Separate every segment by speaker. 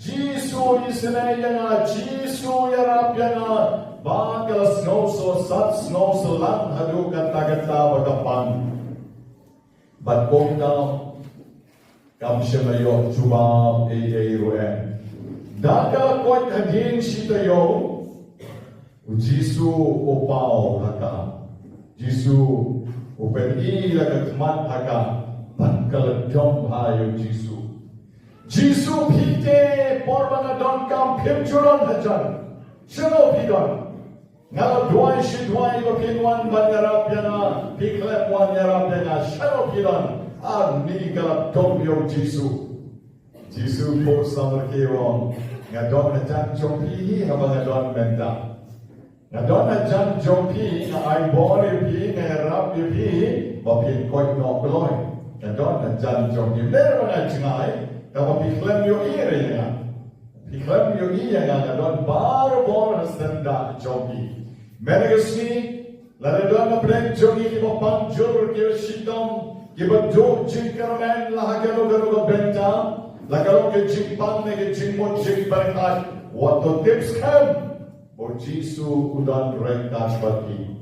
Speaker 1: Jisu isne yana, Jisu yarap yana, bakal snow so lang Haduh kata bagapan. But kung now, kam siya mayo chuba roen. Dakal ko't hadin sitayo, Jisu upao haka, Jisu upeni lagatmat haka, pankaladjong hayo Jisu. Jisu pite porbana don kam pimchuron hajan, shino pidon. Ngalau duai ko pinwan banyarap yana, piklep wan yarap yana, shino pidon. Ni kalap tom yo Jisu. Jisu po samar kirong, ngadon hajan jompi habang ngadon Bynta. Ngadon hajan jompi, ay bori pi, ngayarap pi, bapin koit no beloy. Ngadon hajan jompi, meron na jingay, kapag piklem yo iri nga. Piklem yo iya nga ngadon baru senda jompi. Menegasni, laladon na brek jompi kiba panjur kiba Shitom, kiba do jingkaramen lahagano Bynta, lagalo ke jingpang ne ke jingmot jingbarkat, wato tips kam, bo Jisu udan rekkat bagi.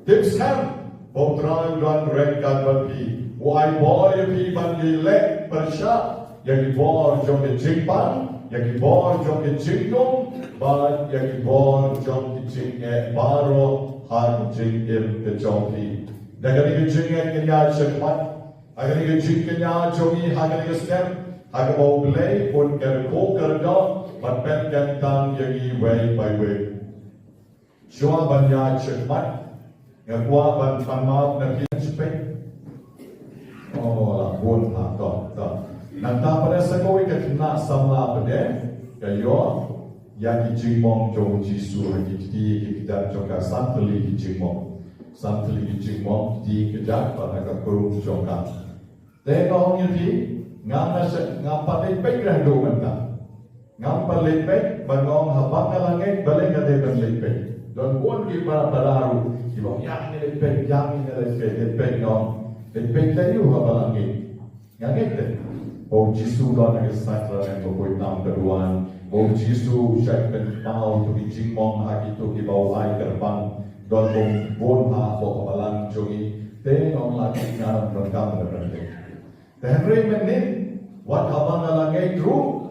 Speaker 1: Tips kam, bo trai udan rekkat bagi. Wai boy pi bangi lek bersyak, yang bor jom ke jingpang, yang bor jom ke jingdong, ban yang bor jom ke jingek baro han jingim ke jompi. Dengan ini jingek kenya cepat. Agar ini jingkanya jongi agar ini step agar mau belai pun kerko kerja berpen kentang yang way by way. Semua banyak cepat ngakwa ban pamau nak cepat. Oh lah pun tak. Nanti pada sekali kita sama pada kayo yang jingmong jong Jisu kita jongka santli jingmong di kejap pada kurung jongka. Tengok ni, ngapalit baik rando Bynta. Ngapalit baik, bangong habang langit balik ada balik baik. Don pun kita baru, kita yang ini lebih baik ngong, lebih tayu habang langit. Langit deh. Oh Jisu don agak sakral yang berbuat nam keduan. Oh Jisu syak pentau tu dijingmong hak itu di bawah air gerbang. Don pun ha bo habalang jogi. Tengok lagi ngarang don kamu berarti. Henry menin, wat habang langit ru,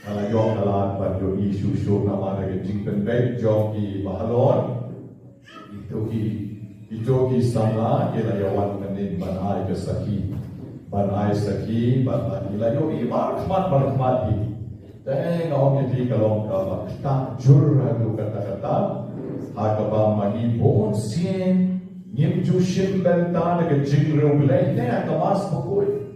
Speaker 1: kalau jom kalan pada isu nama lagi jingpen baik jom di bahalon, itu ki sama kila yawan menin banai kesaki, ban kila yo barkhmat di. Tengok ni kalau tak jur hadu kata-kata, agak magi bon sien, nyim jushim Bynta lagi jingru belai, tengok kemas Bakhuid.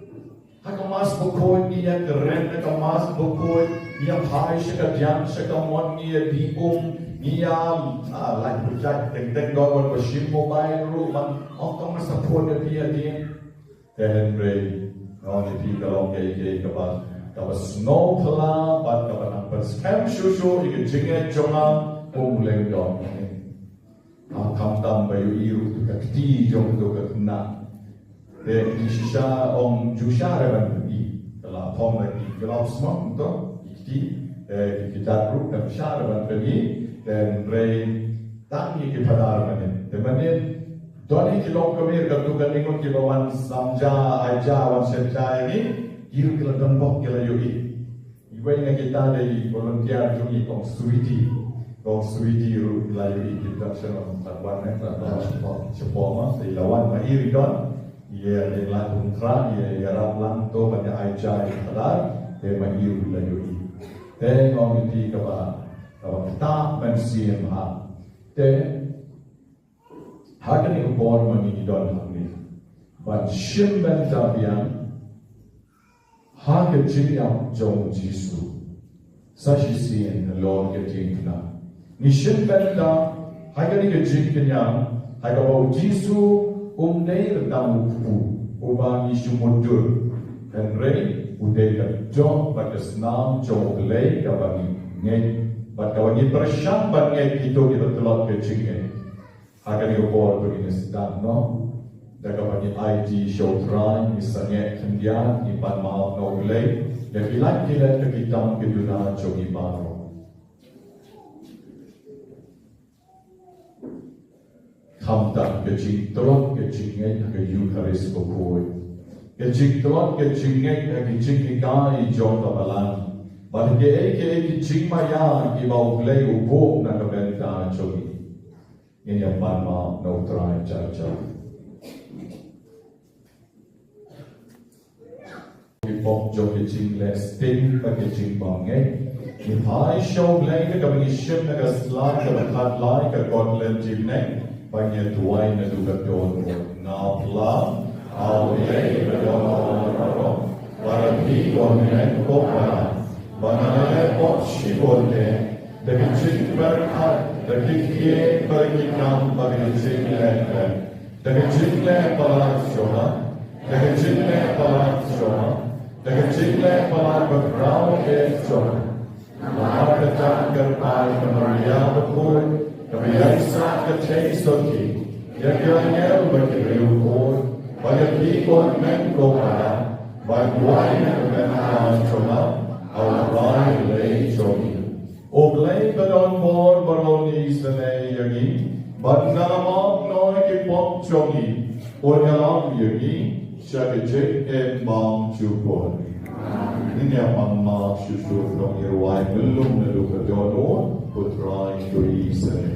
Speaker 1: Hakamas Bakhuid niya keren hakamas Bakhuid niya hai syaka jam syaka mon niya dium niya like project teng gawon bashim mobile room kamas support dia then ray on the kalau ke kabas snow pala bat kaban per scam shushu ik jinge joma umleng don kam tam bayu iru tu kakti jom tu kakna. Di sisa om jusha reban pergi telah pom lagi gelap semua untuk kita grup dan besar reban pergi dan rain tangi kepada reban teman-teman doni kilom kemir ketukan ingat kibawan samja aja wan sepja ini iru kila dembok kila yui ibu yang kita dari volunteer jungi kong suiti iru kila yui kita senang wan atau sepoma dari lawan mahiri don. Ia adalah kontra, ia rap lang to banyak aja yang telah tema iu layu. Tengok ini kapa kita mensiam ha. Hakan ini born mani don hamni. But shim Bynta biang hakan jiam jong Jisu. Sashi sien Lord ketingna. Ni shim Bynta hakan ini jingkenyang hakan bau Jisu umday damu ku ubang isu mundur dan rei udai jom pada senam jom belai kawangi ngei pada kawangi bersyam bangai itu kita telah kecingin akan dikubur begini sedang no dan kawangi IT show try misalnya kendian iban maaf no belai Ya kilat-kilat na kitang kiduna chogi maro. Kamtang kecing telot kecingay na Eucharis Bakhuid. Kecing telot kecingay na kecing ikai jong kabalan. Bagay kecing maya kibaw play ubok na Bynta chogi. Inyang panma no try cha-cha. Bok jo kecing le sting pa kecing bangay. Ni hai show play ka kami ship na slide ka kat lai ka kotlen jibnay. Banyak tuai na duga don na pla au le don warapi on men ko para banale pot shibote de kecing berkat de kecing berkikam bagi kecing le de kecing le para shona de kecing le para shona Dekatile palat berkrau ke shona. Mahal ketak kerpai kemaria Bakhuid. Kami sa kacay soki. Yagyanyel berkiriukod. Bagakikon men ko para. Bagway na Bynta shona. Awalay lay shoki. Oglay badon bor baroni sanay yagi. Badnamam noy kipok shoki. Onyalam yagi. Syakajik and Bang Chupon. Ini ang mga susunod ng iruay belum na lukadono putray ko isay.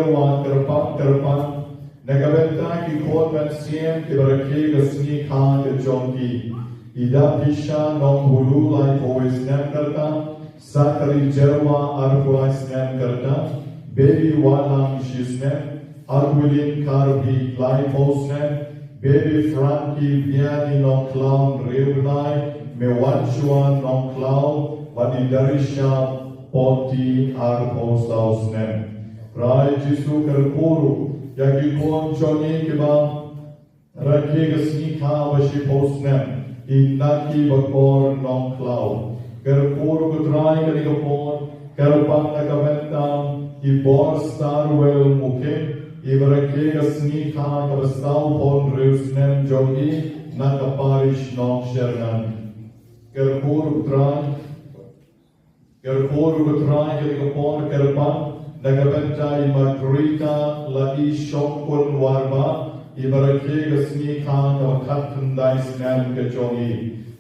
Speaker 1: jerwa kerpang nagabenta ki khotman siem ki barake ga sni kha ke chongki ida pisha nong hulu lai boys nem karta sakari jerwa arpulai nem karta baby walang shisnem Agwilin Karbi Lai Posnem, Baby Frankie Viani Non Clown Reunai, Mewanchuan Non Clown, Vadidarisha Poti Arposausnem. Rai Jisu Karpuru, Yakikon Johnny Kiba, Rakegas Nika Vashi Posnem, Inaki Bakor Non Clown, Karpuru Kutrai Karikapon, Karpang Nakaventam, Ibor Starwell Mukim, Ibarakega snika kabastau pon reusnem jogi nakaparish non shernan. Gerpur utrai gerikapon kerpan nakabenta imagrita lai shokun warba Ibarakega snika kabakhyndai snem kejogi.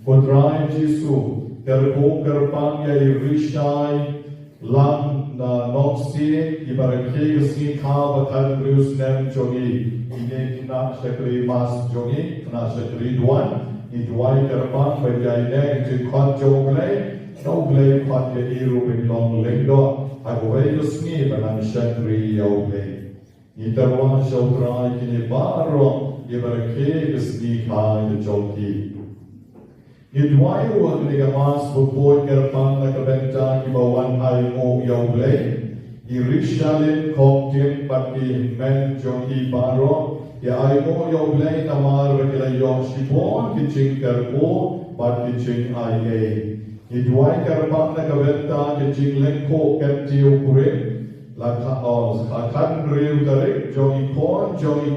Speaker 1: Utrai jisu gerpo kerpan ya irishai lam noksi ibarakega snika bakal rius nem jogi ine kina shakri mas jogi kina shakri duan idwai kerpan bajai ne jikhat jogle pat ye iru long lengdo agwai sni banan shakri yogle itarwa shokra kine baro ibarakega snika jogi Idwai wag ligamas bukod kerpang nakabenta ibawan ay mo yawle irishalin koktim pati men jogi baro ya ay mo yawle namar wakilayo shipon kiching kerpo pat kiching ay Idwai kerpang nakabenta kiching lengko kentiyo kurin lakhan riu tarik jogi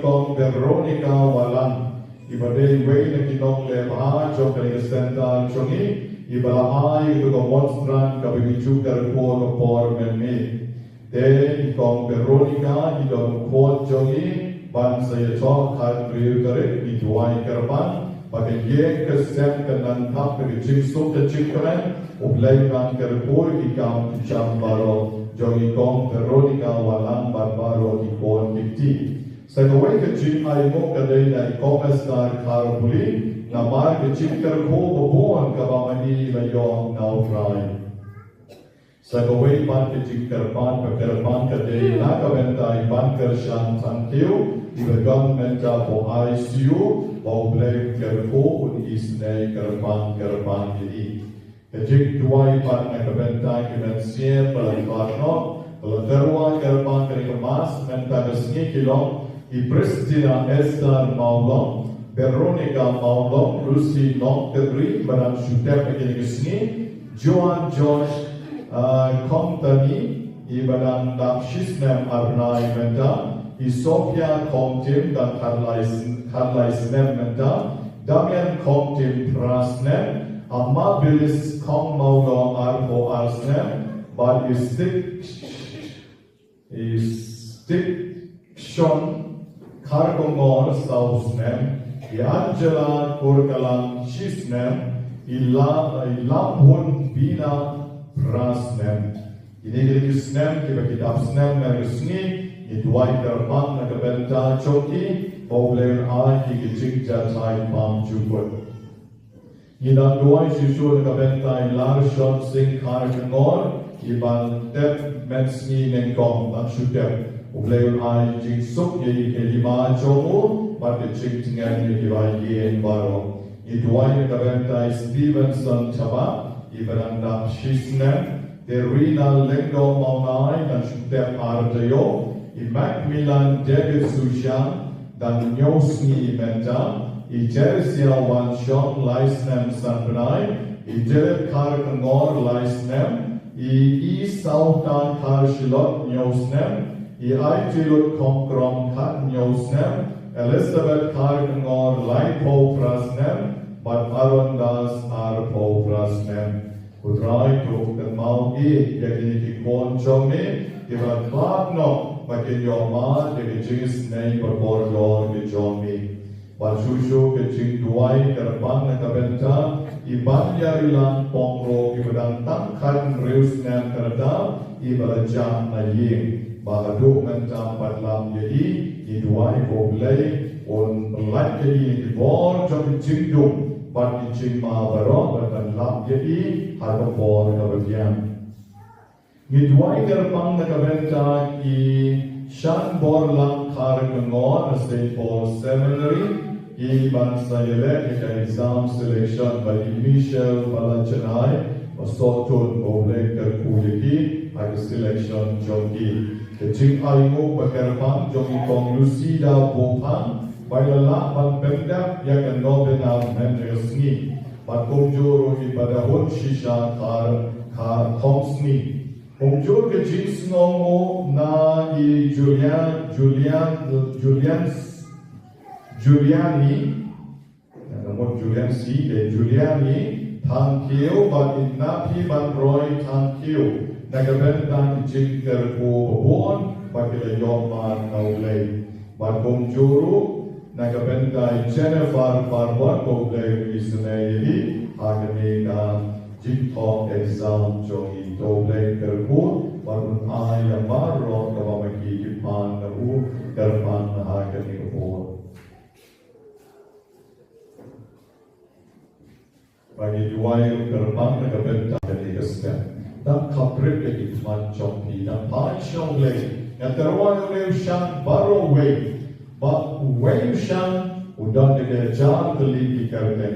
Speaker 1: kong Veronica walang Ibadai way na kinong lebaha jong kaligastanda jongi ibalahay ito ka monstran kabibichu karpo kapor menmi de ikong Veronica idong kuot jongi ban saya chok khat riu tarik idwai karpan pagye kasem kanantap kagijing suk kachik kanan ublay kan karpo ikam kicham baro jongi kong Veronica walang barbaro ikon kikti Sagawai kecil aimo kadai na ikomas na karpuli na mar kecil karko babon kabamani layong nautray. Sagawai pan kecil karpan kadai na kabenta iban kersyan santiw ibagam menta po ICU oblay karko unisnay karpan ini. Kecil duai pan na kabenta kimensiya palangkarno palakarwa karpan karikamas menta kasni kilong Pristina Esther Maulong, Veronica Maulong, Lucy Noctebri, Madame Shutep Egenisni, Joan Josh Company, Madame Damshisnem Arnai Menta, Sophia Comtim, Dan Carlaisnem Menta, Damian Comtim Prasnem, Amabilis Com Maulong Arpo Arsnem, but stick Shon Kargongor Sausnem, Angela Kurkalang Shisnem, Ilambun Bina Prasnem. Inigrisnem, Kibakidapsnem, Merisni, Idwai Karpang Nakabenta Choki, Bogler Ai Kikijik Jatai Pam Juput. Inanduai Shishu Nakabenta Ilar Shot Sing Kargongor, Iban Tep Mensni Nengkong, Nanshutem. Ublay ay jing suk ye kelima jomo pati jing tingan ye diwai ye baro idwai kabenta Stevenson chaba ibaranda shisne derina lengdo maunai dan shutep ardayo Macmillan David Sushan dan Nyosni Menta Jerisia Wan Shon Laisnem Sanbenai Derek Karkangor Laisnem Sautan Karshilot Nyosnem Aitilut Konkrom Kat Nyosnem, Elizabeth Karkangor Laipo Prasnem, but Arondas Arpo Prasnem. Udrai Kruk and Mau E, Yakiniki Kon Jomi, Giva Klagno, Makin Yoma, Yakijis Neighbor Borgor Gijomi. Balshushu Kijing Duai, Karpang Nakabenta, Iban Yarilan Pongro, Ibadang Tangkan Reusnem Karada, Ibalajang Nayim. Haduh mencam padlam jadi diduai boleh on pelat jadi dibor jom cindung bagi cima barok berdalam jadi harga bor kebagian diduai gerbang nakabenta ki shan bor lang khar ngor state for seminary ki bangsa yele ke exam selection bagi Michelle Balachanai Sotun boleh terpulih agi selection jogi. Kecing aimu berkerbang jogi kong Lucida Bopang bailala ban bendap yang Nobena menresni. Bakum juru ibadah hun shisha kar thongsni. Kumjur kecing snongo na i Juliani. Namun Juliani Thank you, but in Napi Banroy, thank you. Nagabentan Jinker Born, Bakila Yomar Naulay. Bakum Juru, Nagabentai Jennifer Barbon Koblay Isnei, Haganina, Jintok Exam Jogi Doblay Kerpur, Barun Ayamar, Kawamaki Kipan, Nahu, Kerpan Haganika Born. Bagi diwai gerbang nakabenta dari keskan dan kaprit lagi macam ni dan panjang lagi yang terwai oleh shan baru way but way shan udah dikerja keli dikerjakan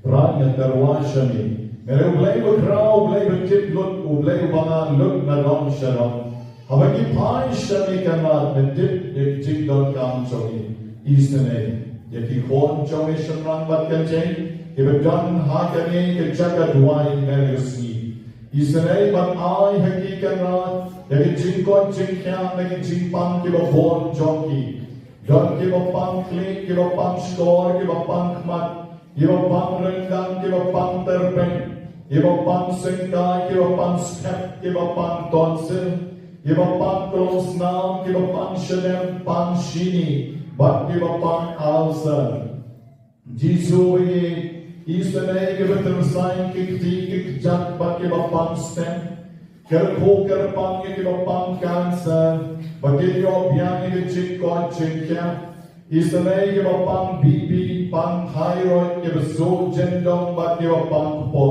Speaker 1: peran yang terwai shani mereka boleh berkerau boleh bercip lut boleh bangan lut nadam syaram habagi panjang ni kerana menjip jik don kam jogi isne jadi kon jogi syaram batkan jeng Ibadan hakani kejaga duai meresni. Isnei ban ai hakikanat dari jingkon jingkya dari jingpang kiba bon joki. Dan kiba pang klik kiba pang skor kiba pang kmat kiba pang rendang kiba pang terpen kiba pang sengkai kiba pang skep kiba pang tonsil kiba pang krosnam kiba pang shadem pang shini bat kiba pang alsa. Jisu ini Isnei ke bertersaing ke jat bagi bapang stem kerko kerpang ke bapang cancer bagi yobiang ke cikon cikya Isnei ke bapang BP pang thyroid ke beso jendong bagi bapang po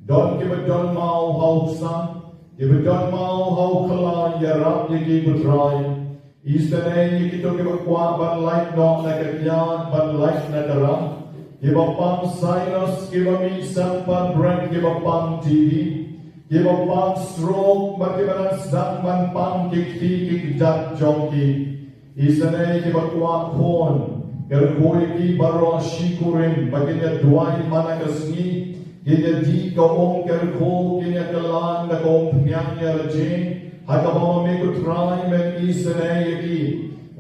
Speaker 1: don ke bedon mau hausa ke bedon mau hau kala yarap ke betrai Isnei ke to ke bakwa ban like no na kerjaan ban like na terang Kiba pang sinus, kiba minsan pan brand, kiba pang TV, kiba pang stroke, kiba nang sedang man pang kikti jat jongki. Isanay kiba kuat kon, kerkoi ki baro shikurin, baginya duai mana kesni, kinya di kaong kerko, kinya kelan na kaong penyangnya lejeng, haka mama mekut rai men isanay ki.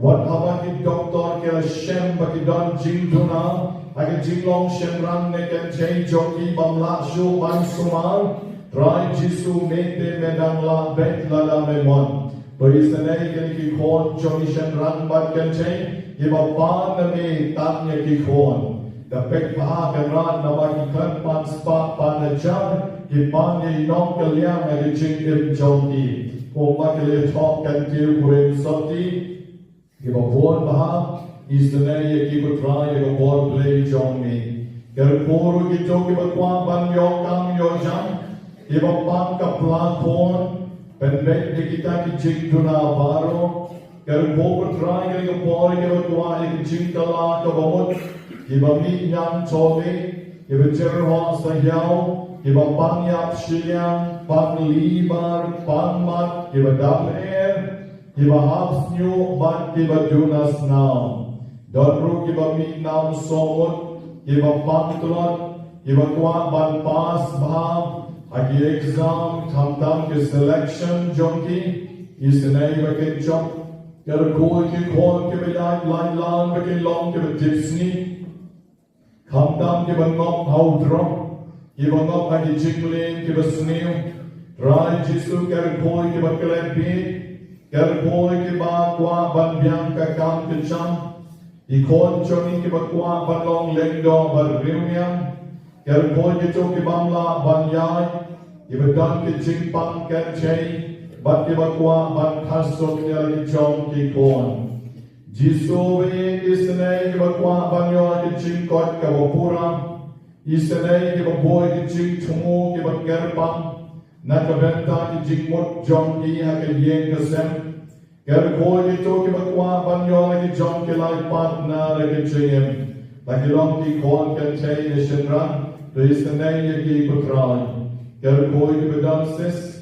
Speaker 1: Wat habaki doktor kira shem bagi don jing duna, Agar jinglong shemran neken jay joki bamla shu ban sumar try jisu mete medang la bet lala memon to isanay ken ki khon joki shemran ban ken jay iba pan me tanya ki khon da pek paha kan ran nama ki kan pan spa pan jar ki pan ye nong kalyang ag jing joki ko ma ke thok kan tiu kuren soti iba bon paha Isnei ki betrai ko bor play jong mi kerpuru ki joki bakwa ban yo kam yo jam ki bapan ka plakon penbek de kita ki jing duna baro kerpuru betrai ki bor ki bakwa ki jing kala ka bamut ki bami nyam chome ki becher ho sa yao ki bapan yap shiang pan libar pan mat ki badapner ki bahas nyu ban ki bajunas now Donru kiba minam somut, kiba pantulot, kiba kuat ban pas baham, agi exam tam ke selection jonki, isnei bakin chok, kerkoi ki khon kiba line bakin long kiba tipsni, tam kiba ngop hau drop, kiba ngop agi jingling kiba snew, try jisu kerkoi kiba kelepi, kerkoi kiba kuat ban biang kakam kecam, Ikon choni ki bakwa balong lengdo barriumiam kerpon ki chok ki bamla banyai ki bedan ki jingpang kan chei Bat ki bakwa ban khasok ya ki chong ki kon. Jisove isne ki bakwa ban yo ki ching kot ka bopura. Isne ki baboy ki ching tumu ki bakerpam. Nakabenta ki ching mot jong ki ha ki yen ka sem. Ker koi ki to ki bakwa ban yo ki jong ki lai partner ki chingem. Laki long ki kon kan chay ni shinran. To isne ki putrai. Ker koi ki bedansis.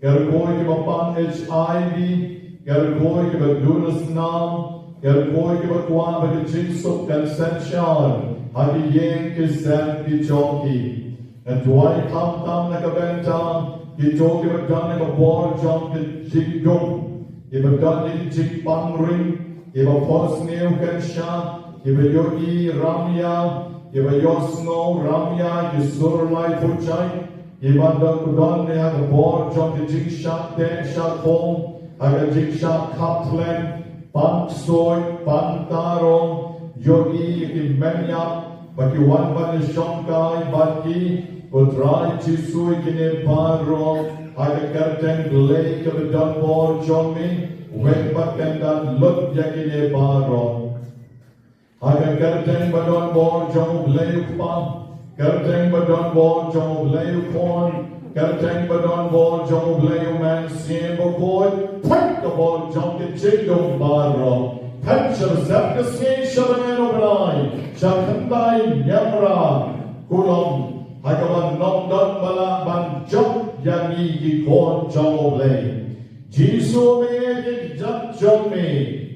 Speaker 1: Ker koi ki bapang HIV, ker koi ki badunas nam, ker koi ki bakwa bagajinsup consensual, hagi yen ki sen ki choki. And duai tam na kabenta, ki choki badan na kabor jom ki jigdum, ki badan ki jigpang ring, ki bapos neo kensha, ki bayogi ramya, ki bayosno ramya, ki surlai puchay, Ibanda kudan ne aga bor jom ki jing shak ten shak home, aga jing shak kaptlen, pant soy, pant tarong, yogi ki menya, baki wan ban shonkai, baki utrai chisui ki ne paro, aga kerten glei ki bedan bor jom mi, wen bakendan lut ya ki ne paro. Aga kerten badan bor jom glei upam, Kerteng badan bor jom layu kon, kerteng badan bor jom layu man sien bokoi, tak bor jom ke jigdom baro, pencher zap ke sien shabanen obrai, Bakhyndai nyamra, kulom, hagaman nongdon bala ban jom yangi ki kon jom oblay. Jisu me ki jat jom me,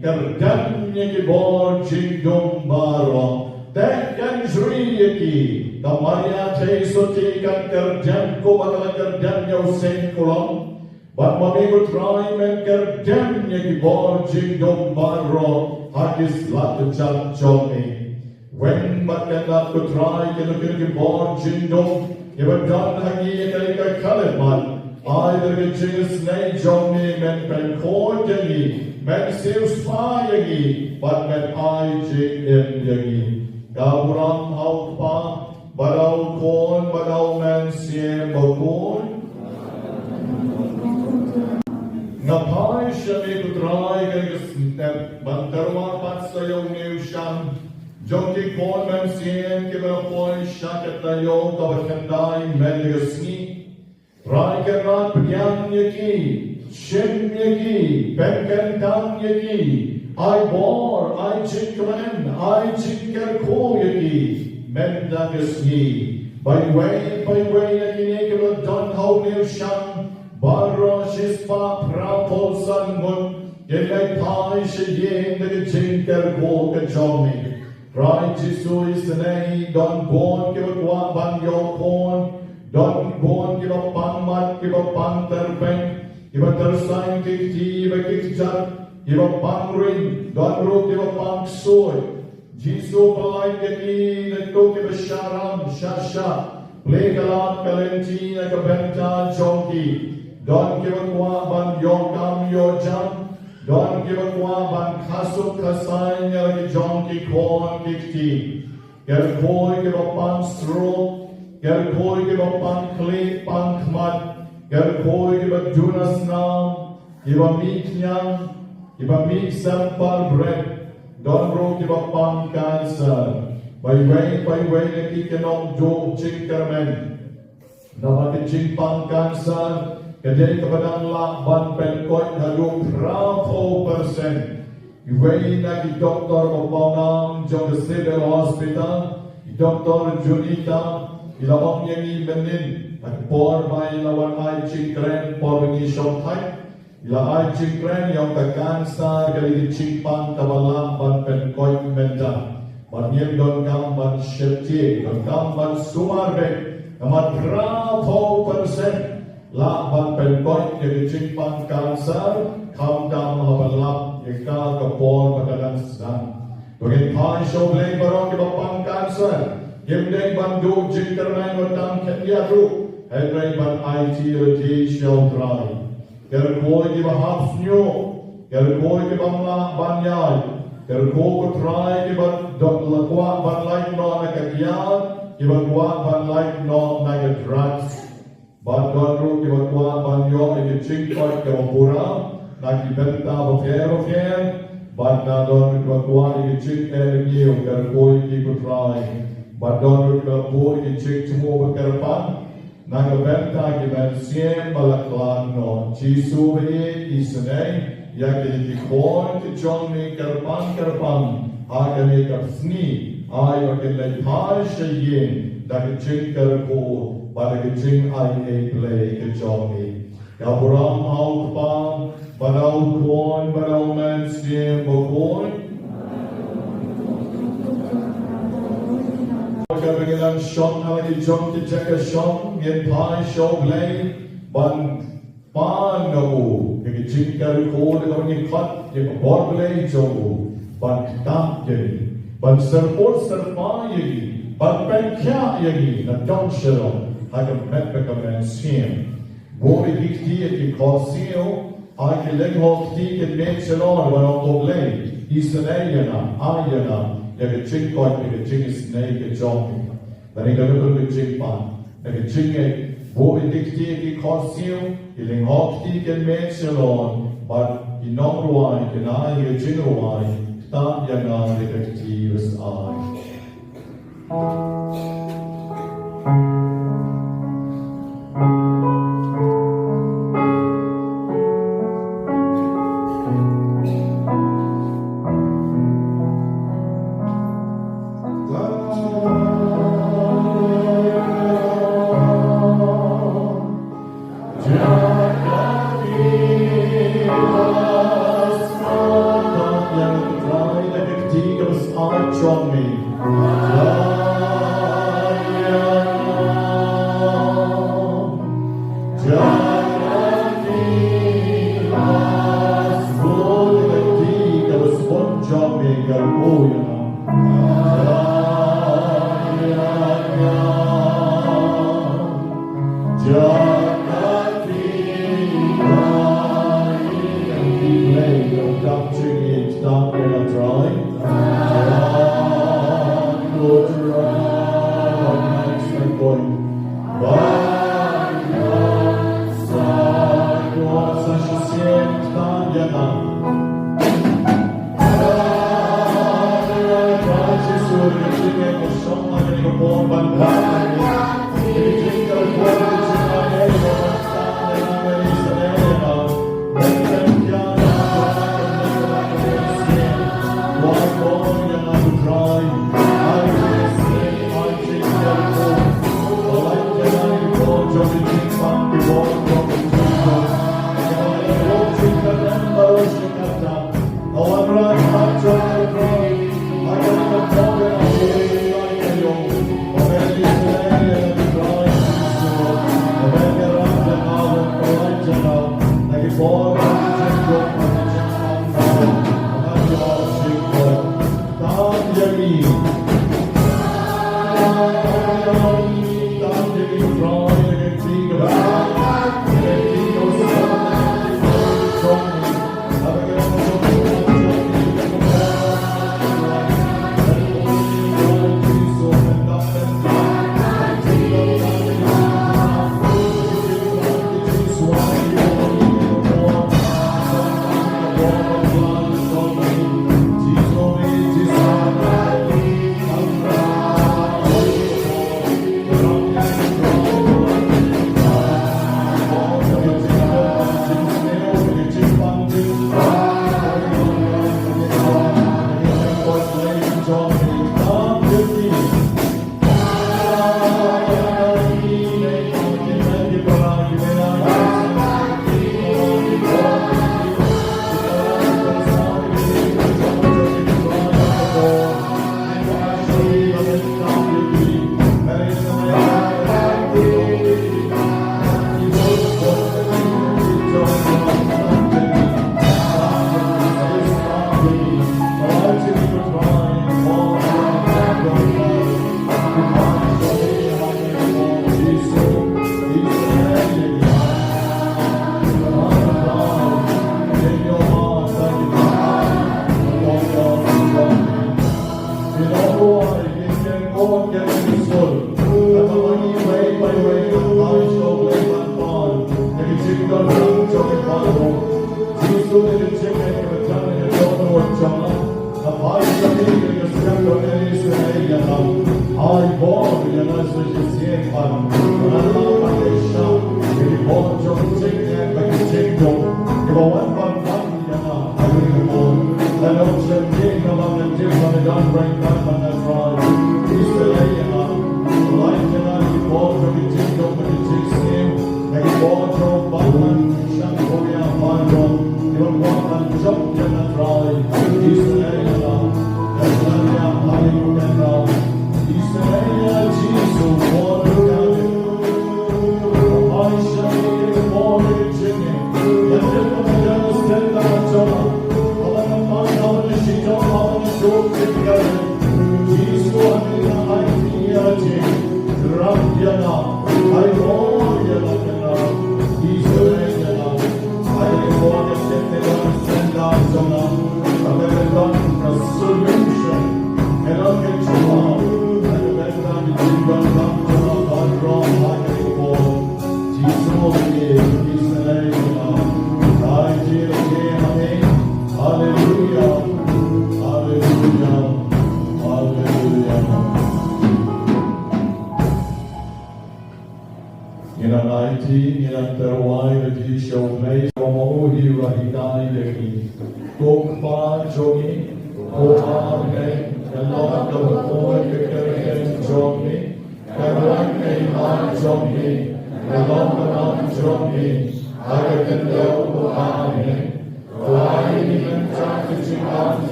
Speaker 1: kerteng ki bor jigdom baro, tak kan jri ki, Kamaria chay soti kan kerjam ko bakal kerjam ya usen kolom. Bat mami ko try men kerjam ya ki bor jingdom baro hagis lat chat jomi. When bat kan ko try ki bor jingdom ye badan hagi kali ka kaleman. Ai der jingis nei jomi men pen ko jagi men sev spa yagi bat men ai jing yagi. Gaburam hau pa Badau kon, badau man siem bakon. Napai shami kutrai gagas bantarwar patsa yung newsham. Jonki kon man siem kibarapoy shakat na yung Bakhyndai mendigasni. Rai karat pagyan yaki, shim yaki, penkantan yaki. I bor, I chikman, I chikarko yaki. Mendagasni, by way, nakinigil don how near sham, Barro shispa prapol sangun, Yelay pai shayin the jinker go kachomi. Right Jisu is the name, don born give a ban your corn, don born give a pan mat, give a pan terpen, give a tersign give a kickjat, give a pan ring, don root give a pan soy. Jisu palai kaki nagto ki basharam shasha play kalat kalenti nagabenta jonki don ki bakwa ban yokam yojam don ki bakwa ban khasuk khasai nagi jonki kon kikti ker koi ki bapan stro ker koi ki bapan kli pan khmat ker koi ki bajunas nam ki bamik nyam ki bamik sampal bread Don bro ki bapang cancer. By way na ki kanong do ching kermen. Naman ki ching pang cancer. Kadali kabadang lakban penkot Haduh 30%. Iway na ki Dr. Opanam jong the civil hospital. Dr. Junita. Ilawang yang imenin. At por may lawan ay ching kren por bengisyon type. Ila ay chikren yung kakansa kali chikpang kawalang ban penkoy menda. Banyem don kam ban syeti, don kam ban sumarbe, kamat 30% la ban penkoy yung chikpang kansa, kam dam habalap yung kakapor pagkalang sedang. Tungin pai show blay barong kibapang kansa, yemdeng ban do chikkerman watang kenyatu, hedray ban IT rati show dry. Ker koi ki bahap snyo, ker koi ki bamla banyay, ker koi try ki lakwa ban like no nakakiyan, ki bakwa ban like no nagadrugs. Ban Donru Kiba Banyo and the Chinkot Kawapura, Naki Bynta of Ban Nadon Kiba and the Chink Ermio, Karkoi Kibutrai, Ban Donru Kiba and the Chink Tumo Karapan, Naga Bynta Kiba Siem Balaklan no, Chisu Isanay, Yakini Kikor, Kichoni Karapan, Agani Kapsni, Ayakin Lepai Shayin, Daki Chink Karko. Pada kecing ai play kejongi. Kaburam out pam, badau kuon, badau man siem bokoi. Kabangilan shot alagi jom kijaka shot, yen pai show play, ban pan no, kecing karuko de kami kat, yen bor play jogo, ban tam yagi, ban serpot serpa yagi, ban penkya yagi, na dong shiro. Hagam Metbekaman Siem. Bori Hikti ki Kosio, Aki Leghok Tik and Metchelon, when on Oblay, Isanayana, Ayana, Yaka Chinkot, Yaka Chingis Nake Jockey. But he got a little bit Chinkpan. Yaka Chingate, Bori Hikti ki Kosio, Ilinghok Tik and Metchelon, but in number one, can I hear Chingawai, Tam Yana, Yaka Tivas I.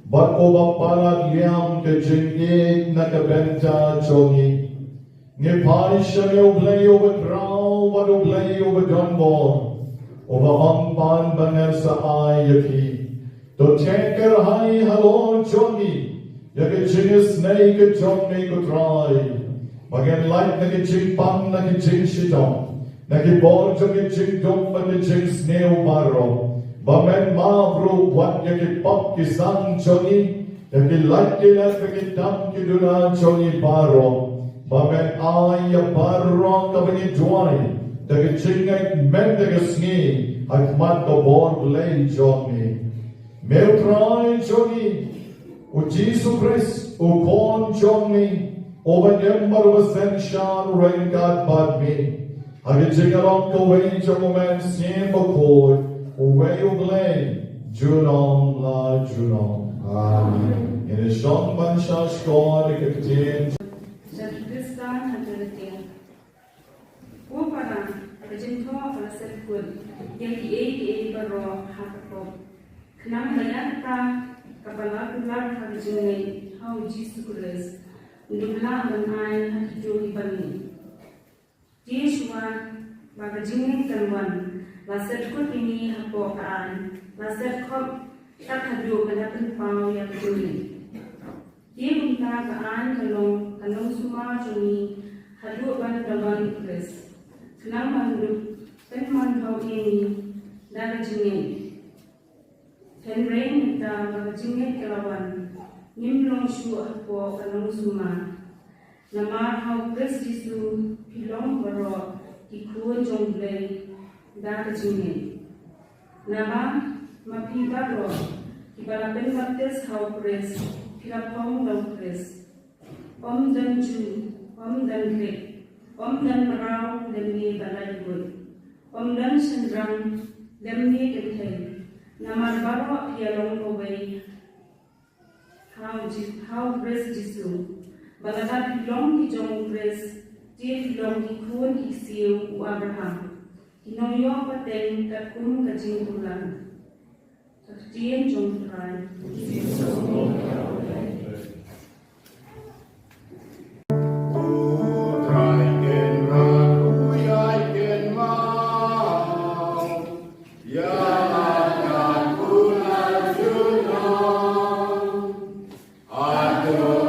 Speaker 1: But over palat liam ke jingig na ke Bynta jongi. Nge pai shame oblay over drow, but oblay over donbor. Over hongpan banger sa ay yaki. To tanker hai halon jongi. Yake jingis nay ke jongi ko try. Bagen light na ke jing pang na ke jing shitom. Na ke bor jongi jing dom pa ke jing snail baro. Bamen mavro wat yake pop ki sang choni, yake light ki left ki dam ki duna choni baro. Bamen ay baro kabani joy, yake chingay men yake sngi, at mat the bor blay choni. Meu try choni, o Jesus Christ, o kon choni, o banyembar o senshan rain God bad me. Hage chingalong kaway chokumen siem bakhuid. Way of blame, Junon la Junon. Amen. In a strong bunch of score, the captain.
Speaker 2: Kristan hantulating. Upara, Bajinto para Serpun, Yaki Baro, Hakapo. Knam Layanta, Kapalakular Hajuni, how Jesus, Nubla and I had to do Bani. Yeshua, Bagajini Kalwan. Laset ko ini hapokan, laset ko tak Haduh kanakan pau yang juli. Dia minta kaan kanong semua juli Haduh ban dawan kres. Kenang mandu penman pau ini dah jingin. Henry minta jingin kelawan nimlong shu hapo kanong semua. Namar hau kres disu pilong baro ikuan jonglei. Dah kejuni. Nama mapiba ro. Kiba lapen mates hau pres. Kira pom dong pres. Om dan ju, om dan grek, om dan merau demi balai bud. Om dan sendrang demi kentai. Nama baro pialong kawai. Hau pres jisu. Balada pilong ki jong pres. Dia pilong ki kun ki siu u Abraham. Inoyo paten kakum kajing tulang. Takdian jong tulang.
Speaker 3: Aduh,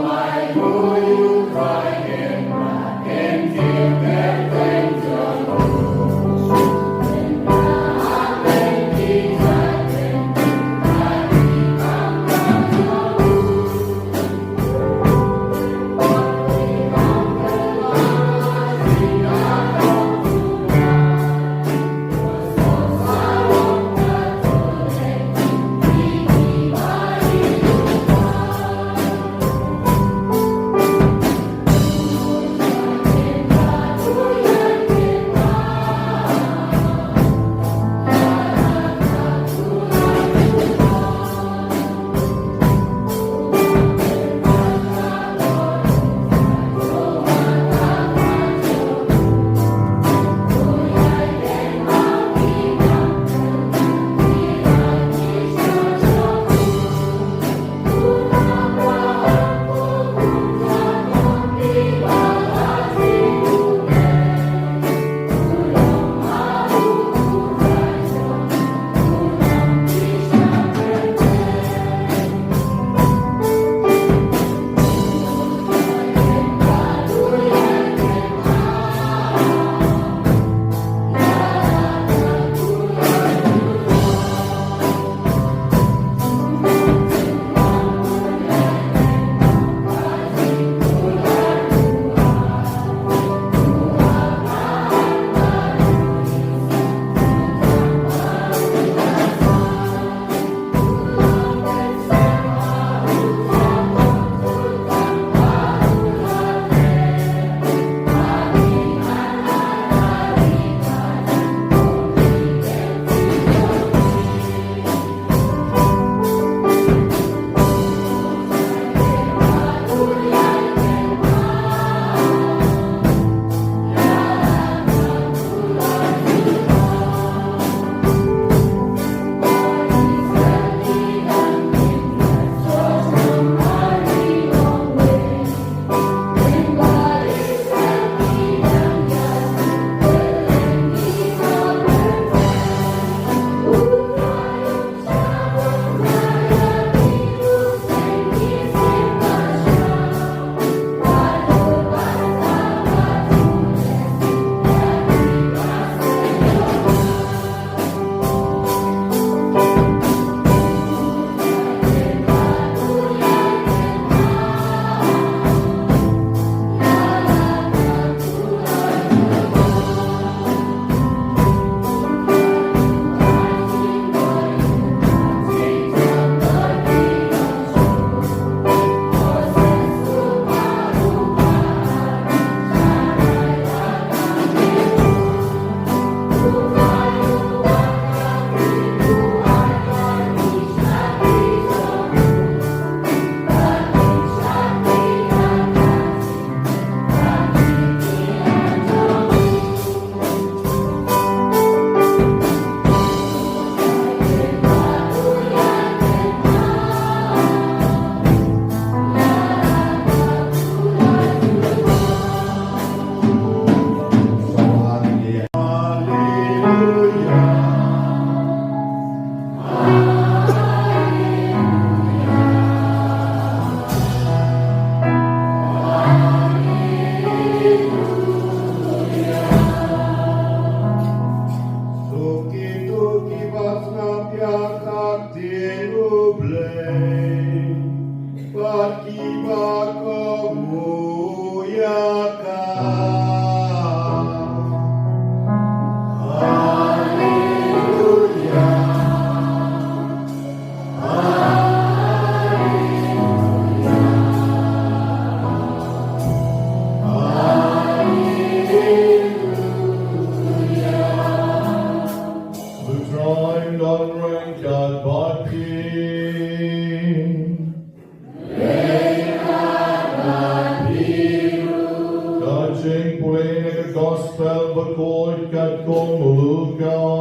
Speaker 1: gospel Bakhuid kat kong lugar.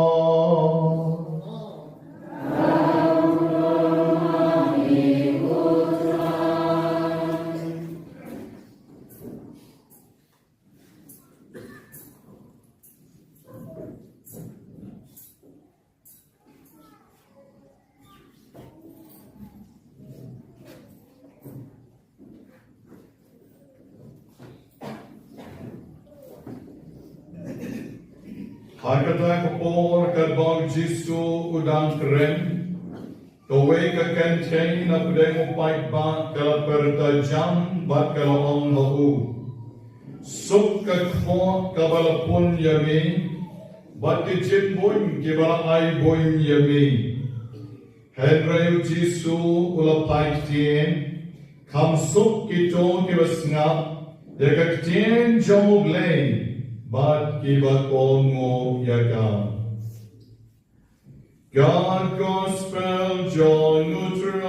Speaker 1: Hakata kapor kadbang Jisu udang keren. Kaway ka kenteng na pwede mo paikba kalapertajam bat kalawang lau. Sup ka kwa kabalapun yami. Bat kicit bun kibalangay bun yami. Henry Jisu ulapaik tien. Kam sup kito kibasngap. Dekat tien jomog lay. Bat kibat ongo yakam. God Gospel John Neutron.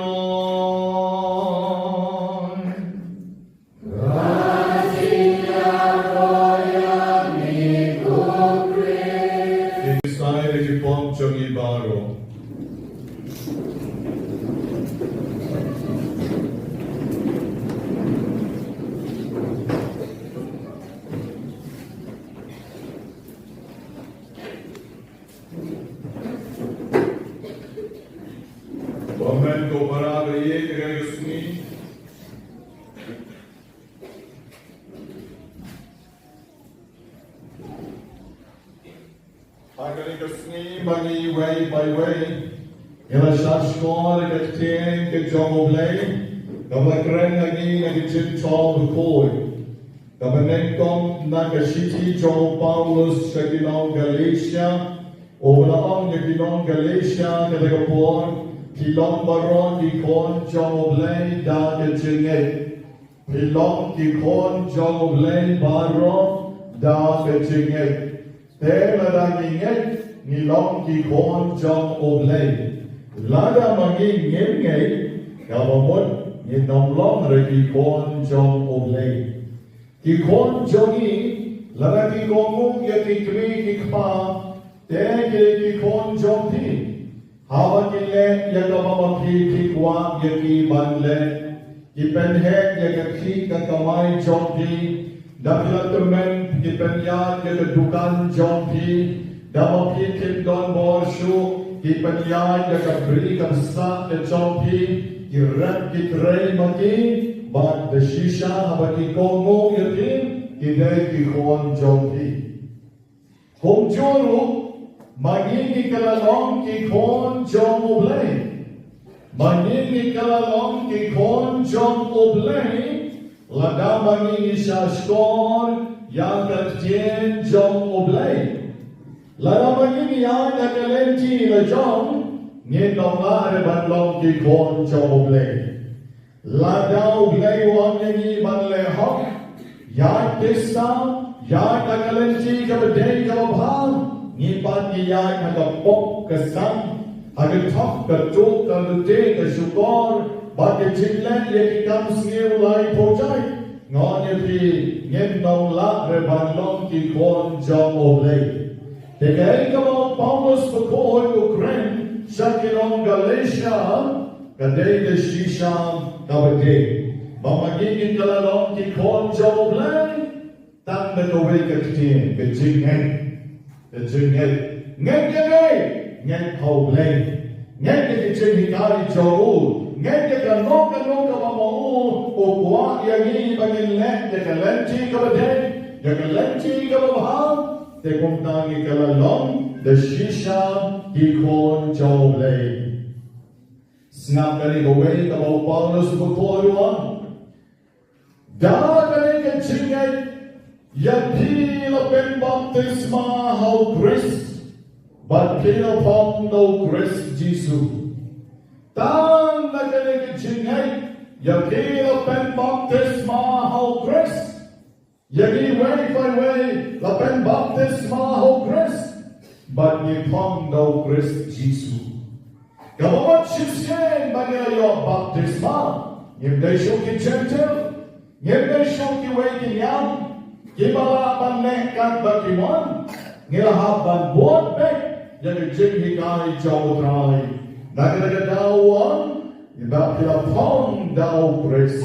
Speaker 1: Isai de Kipom Chongi Baro. Amen. Ko parada ye Gregusni. Gregusni bagi way by way. Ila shashkor ketien ke jomoblay. Kabakren lagi nagichin chol Bakhuid. Banyngkong nagashiti John Paulus sa Ginong Galatia. O walaang Ginong Galatia katagapon. Pilong baron di kon jomoblay da kecingit. Pilong di kon jomoblay baron da kecingit. Tela da ngingit nilong di kon jomoblay. Lada mangingit ngit kabamot ninomlong re di kon jomoblay. Di kon jongi lada di kongung ya di kri kikpa te di kon jompi. Hawa kile yaga mama ki kwa yaki banle ipenhe yaga ki kamai jompi dakila temen ipenya yaga dukan jompi dama pi don borshu ipenya yaga beri kamsa jompi irap kitrei maki bad de shisha hawa ki kongo yaki ide ki kon jompi Homjuru Magigi kalalong ki kon jom oblay. Magigi kalalong ki kon jom oblay. Lada magigi shashkor yang katien jom oblay. Lada magigi yang kakalenti la jom. Nitong lare banlong ki kon jom oblay. Lada oblay wang yangi banle hok. Yang tista, yang kakalenti kabadeng kababhang. Nipan niya nakapok kasang hagatok katuk kalute kasukor bagi jinglan ye kikam singew lai pojay ngon ye pi ngen nong la rebanlong ki kon jom oblay. Tegay kamong Paulus Bakhuid Ukren sa Ginong Galatia kaday de shisham kabade. Mamagiging kalalong ki kon jom oblay tang na kaway kakitien kajingay. Ngek ngek hau lay ngek ke chini kari joru ngek ke no mamo o kwa yangi bagin le de kalenti kabade de kalenti kabaham de kumtangi kalalong de shisha ki kon joblay snap kali away kabo Paulus Bakhuid da kali ke chini Yapila pen baptisma hau Christ, but pila pong no Christ Jisu. Tang nagalig jingay, yapila pen baptisma hau Christ. Yagi way by way, la pen baptisma hau Christ, but ni pong no Christ Jisu. Kamuat shisyen bagayo baptisma, yimday ki gentle, yimday ki way kinyam. Kiba bannekat bakimon, ngilahaban buat bek, jadi jenghikai jauh terai. Nagaraga dawan, iba pilapong daw Chris.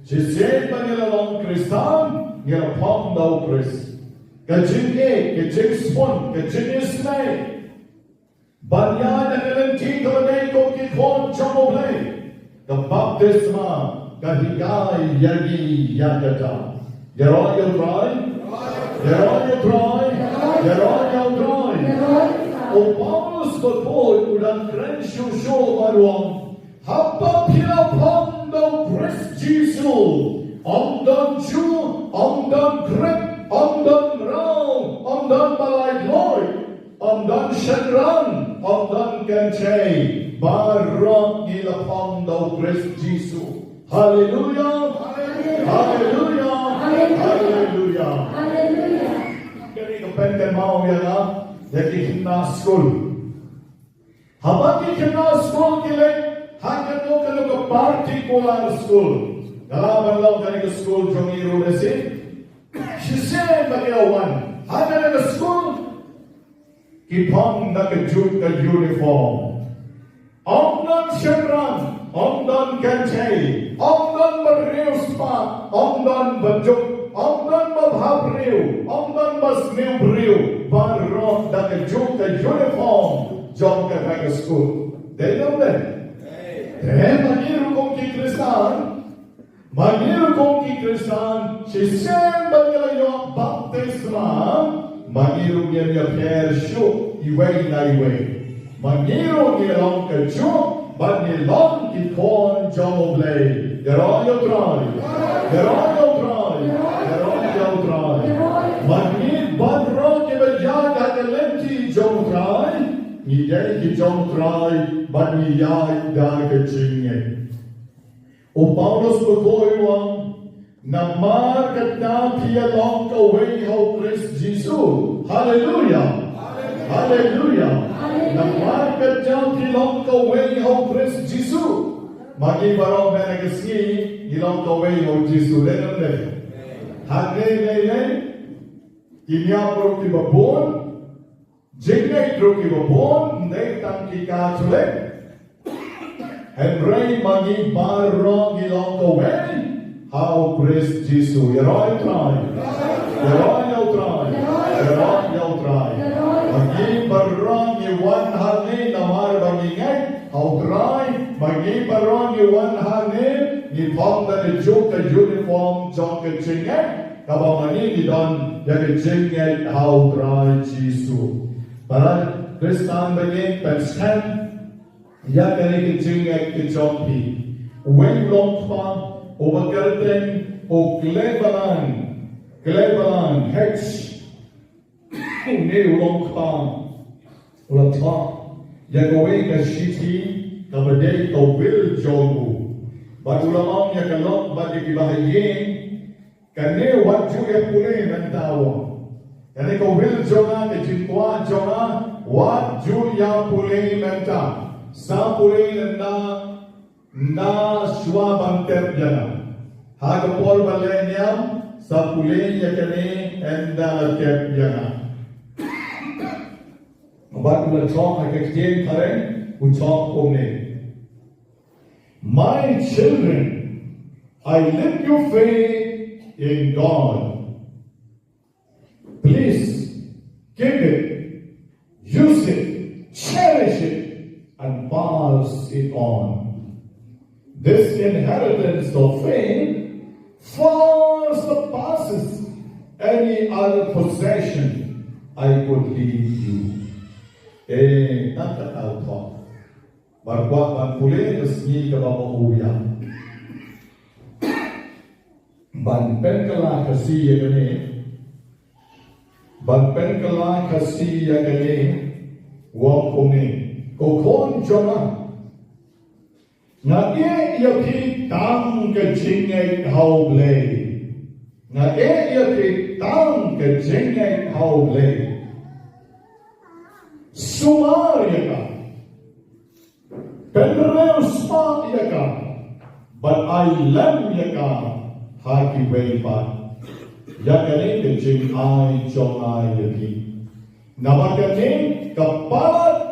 Speaker 1: Sisyen pangilalong Kristan, ngilapong daw Chris. Kajingke, kajingspon, kajingismay. Banyan ang ilanti kalanay ko kikon jomoblay. Kabaptisma, kahigay yagi yagata. You're all your right? Geroy Troy, Geroy Troy. O Paulus Bakhuid udang kren shusho marwang. Hapa pinapang daw Christ Jesus. Ondan Jew, ondan Greek, ondan Rao, ondan Malayloy, ondan Shenran, ondan Kenchay. Barang ilapang daw Christ Jesus. Hallelujah! Hallelujah! Hallelujah! Hallelujah! Kani kapenkan mau ya na, yaki kina school. Habang kina school kile, hakan no kalau ke particular school. Dalam lang kani ke school jongiru desi. Shise bagiawan. Hakan ke school, kipang na kejut ke uniform. Ondan Shenran, ondan Kenchay, ondan Berriu Spa, ondan Bajuk, ondan Babhabriu, ondan Basmiu Briu, Barok dan kejuk ke uniform, jom ke back school. They know that. Maniru kong ki Kristan, sisem bagay baptisma, maniru niya per show, iway na iway. Maniru nilong kejut, but nilong kikon jomoblay. Geroy Troy, Geroy Troy, Geroy Troy. Manir badro kebajaga kelenti jomotray, nidai ki jomotray, but niyay dar kejingay. O Paulus Bakhuid namar katna piyalong kaway ho Christ Jesus. Hallelujah. Hallelujah. Namar katna piyalong kaway ho Christ Jesus. Magi barong menagasi ilong kaway ho Jesus. Lenon le. Hagne le. Kinya pro kibabon. Jingay pro kibabon. Ndai tangki katulek. Henry magi barong ilong kaway. How Christ Jesus. Yeroy Troy. Yeroy Troy. Yeroy Troy. Magi barong iwan hangin namar bangingay. How Troy. Magi barong iwan hangin. Ni pangda ni juk ka uniform jong ka chingay. Kabamani ni don ya ka chingay. How Troy Jesus. Para Kristan banging penskan. Ya kani ka chingay ka jongpi. Wen long pa. O magkarating o Cleveland, H. Ni ulong ka, ulang ka, yagawin ka shiti, kabaday ka will jogu. Bagulamang yakalok, bagi kibahayin, kani wadju ya puli ng tawa. Kani ka will joga, kajintwa joga, wadju ya puli ng ta. Sa puli na swabang terjana. Hagapol baleniam sa puli yakani enda terjana. Bagulah chok hakiktin kare uchok kumne. My children, I lift your faith in God. Please give it, use it, cherish it, and pass it on. This inheritance of faith far surpasses any other possession I could leave you. Nakataw to. Barwa banpuli resmi ka mahuya. Banpenkala kasi gani. Banpenkala kasi gani. Wang kuni. Kokon joma. Na yaki tang ka jingay haublay. Na yaki tang ka jingay haublay. Sumarya ka. Penreo smartya ka. But I lem ya ka. Haki way pa. Yakani ka jingay jongay yaki. Namakani kapalat.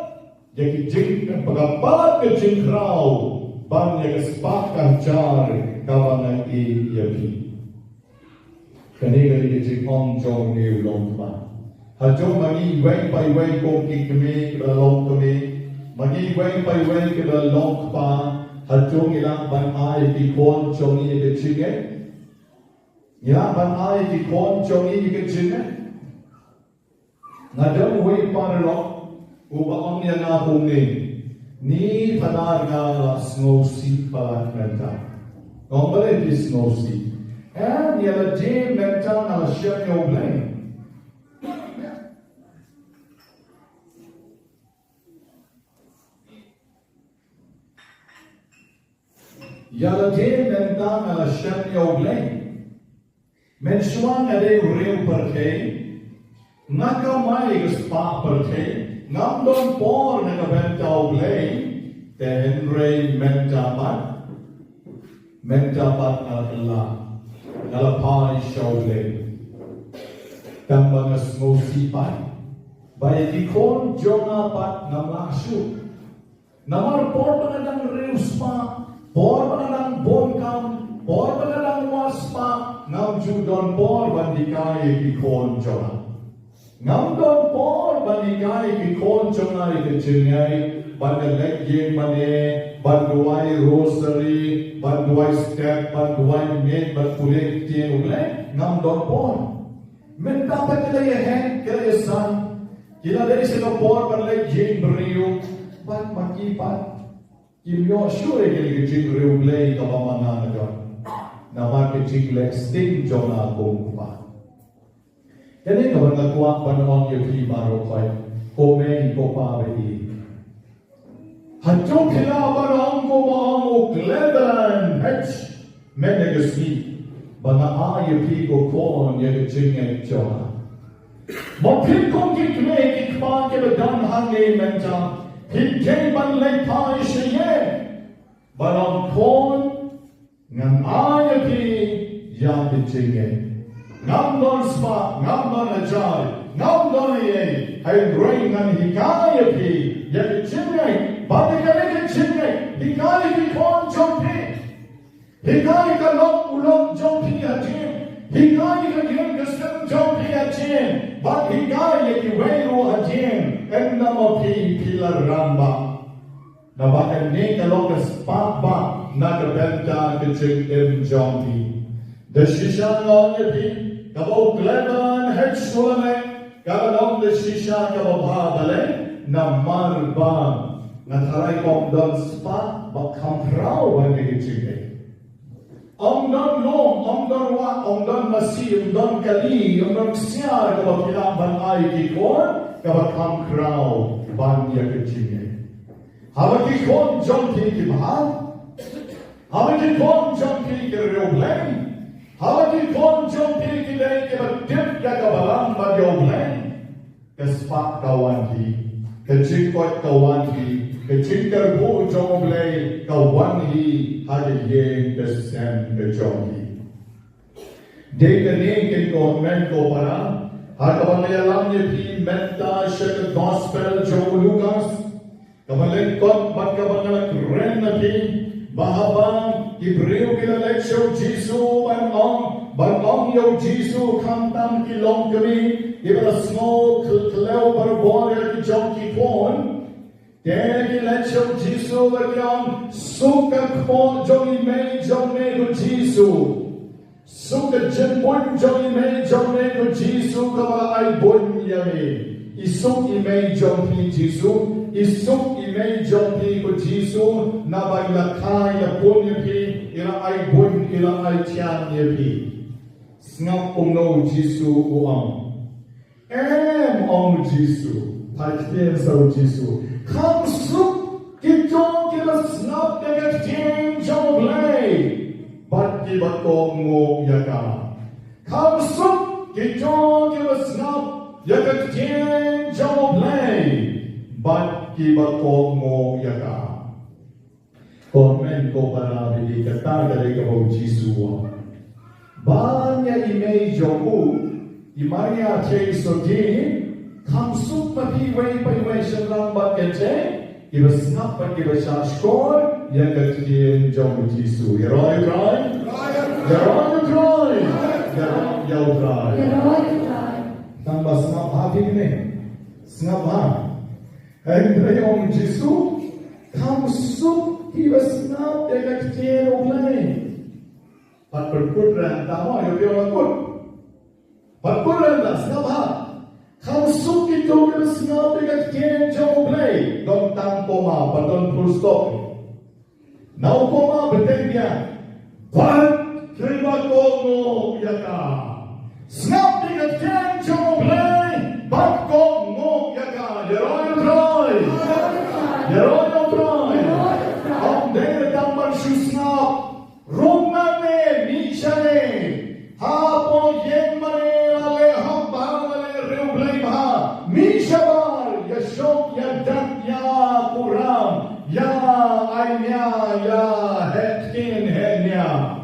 Speaker 1: Yaki jing pagapalat ka jingkraw. Banya kesepakah cari kawangan yapi. Kanina di kecil jong ni ulong ma. Hajong magi way by way kong kikmi long kami. Magi way by way kada long pa. Hajong ilang ban ay kikon jong ni kecil Ya ban ai ki kon chong ni ke chin na dong hui par lo u ba ong ya na hung ni padar ga snow si pa menta ngom ba le snow si and ya la jim menta na la shep yo blame ya la jim menta na la shep yo blame men shwang ade real par the naka mai spa par the ngam don por na benta o blame the henry menta pat Allah ala pai show blame tambang snow si pai bai di kon jona pat namla shu namar por panadang real spa por panadang bon kam por panadang waspa ngam ju don por bandikai ki kon jona ngam don por bandikai ki kon jona ke chingai bandaleg ye mane banduai rosary banduai step banduai net banduai tie ugle ngam don por men dapat kita ye hen kita san kita dari sino por bandaleg ye brio ban maki pat kimyo sure ke jing reu lei ka mamanga na na marketing le sting jona kumpa kani ka bang kuwa panong ye Kiba ro kai ko me ko pa be Haduh kila barang ko mo Cleveland H menegasi banga aye pi ko kon ye jinge jona mo pin kon ki me ki pa ke dan hange menta hit ban le pa ye barang kon ngam aye pi ya de jinge ngam don spa ngam don ajal ngam don ye hay rain ngam hikaye pi ye jinge Badikale ke chinne, hikale ki kon jompi, hikale ka lok ulok jompi atin, hikale ka gen gesem jompi atin, but hikale ki welu atin, endamo pi pilar ramba. Na bakan ni ka lok spapa na ka benta ke chin jompi. De shisha ngong ye pi, ka bo Cleveland hechulane, ka lok de shisha ka bo bhabale, na marba. Natarai om don spa bakam rau bagi kecil. Om don long, om don wa, om don masih, om don kali, om don siar kalau kita bangai kikon, kalau bakam rau bagi kecil. Hawa kikon jom ti mahal, hawa kikon jom ti kerjoblen, hawa kikon jom ti kidai kebatip kakabalang bagi oblen, kespak kawan ti, kecikot kawan ti. Kecingkar bu joblay kawan hi hadi ye kesem kejogi. Dekane ke government ko para hakabangayalam ye pi metta shek gospel jo Lucas kabalek kot bakabangalak ren na pi bahabang Hebreu kila leksyo Jisu banong yo Jisu kamtam kilong kami ibala snow kleo barbor ki jonki pon Degi lecho Jisu bagyan suka kmo jongi me ko Jisu suka jempon jongi me ko Jisu kama ay bon yami isuk ime jongi Jisu isuk ime jongi ko Jisu na baglakay na bon yapi ila ay bon ila ay tiyan yapi snap no Jisu uang om Jisu Pakistan sa Jisu Come soup, get on, give us snap, get ting, jump play. But give a mo yaka. Come soup, get on, give us snap, yaka ting, jump play. But give a mo yaka. Komen ko para bili kata dari kau Jisua. Banyak imej joku, imanya cei sodi. Come soup pati way by way shalom but kece. Give us snap and give us a score. Yakatin jom Jisu. You're all right? You're all right. You're right. Tambah snap hati ni. Snap ha. And om Jisu. Come soup. Give us snap. Yakatin oglay. Pat berkudran tama yo yo lakut. Berkudran das ngapa? Kau suki tu ke snap dekat ken jauh play. Dong tang koma padon full stop. Nau koma betul dia. Pat Kiba kongo yaka. Snap dekat ken jauh play. Pat kongo yaka. Yeroy troy. Yeroy troy. Om dere tambar shu snap. Romane nichane hapo yemare ale hamba ale reublay ba mishabar yashok ya dak ya kuram ya ainya ya hetkin henya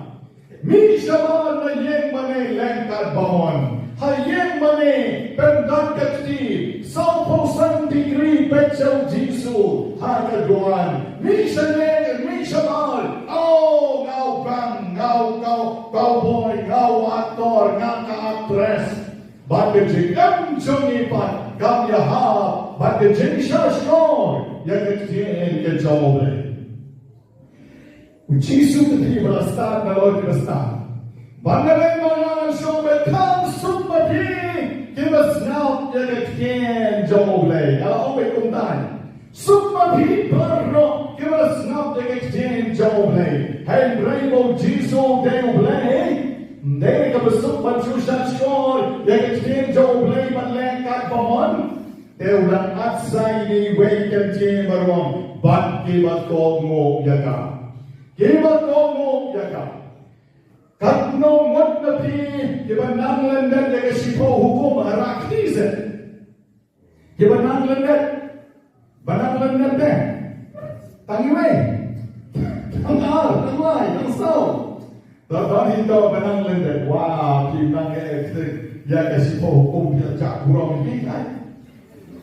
Speaker 1: mishabar na yemane lengkat bawon ha yemane pendak kati 100% degree pechel jisu ha kaduan mishabar oh Kau boy, kau aktor, ngaka actress. Bade jingam jongi pat, kam ya ha, bade jing shashkor, ya ketien ke jamoble. Jisu keti berastar naloi berastar. Bangale mana shobe kam sumati, kibas nyap ya ketien jamoble. Kalau obe kumtai, sumati barro, kibas nyap ya ketien jamoble. Hey, Rainbow Jisu Deo Blay. They have a super shot score. They can Joe Blay, but Lankat Bamon. They will not outside the way can change around. But give us Kongo Yaka. Give us Kongo Yaka. Kat no what the P. Give a Nangland that they can ship Hukum Arakis. Give a Nangland that. Banangland that. Tangiway. Ang lai, ang sao. Tadaan hito benang lendek. Wah, kita ya kasi po hukum ya cak kurang ini kan.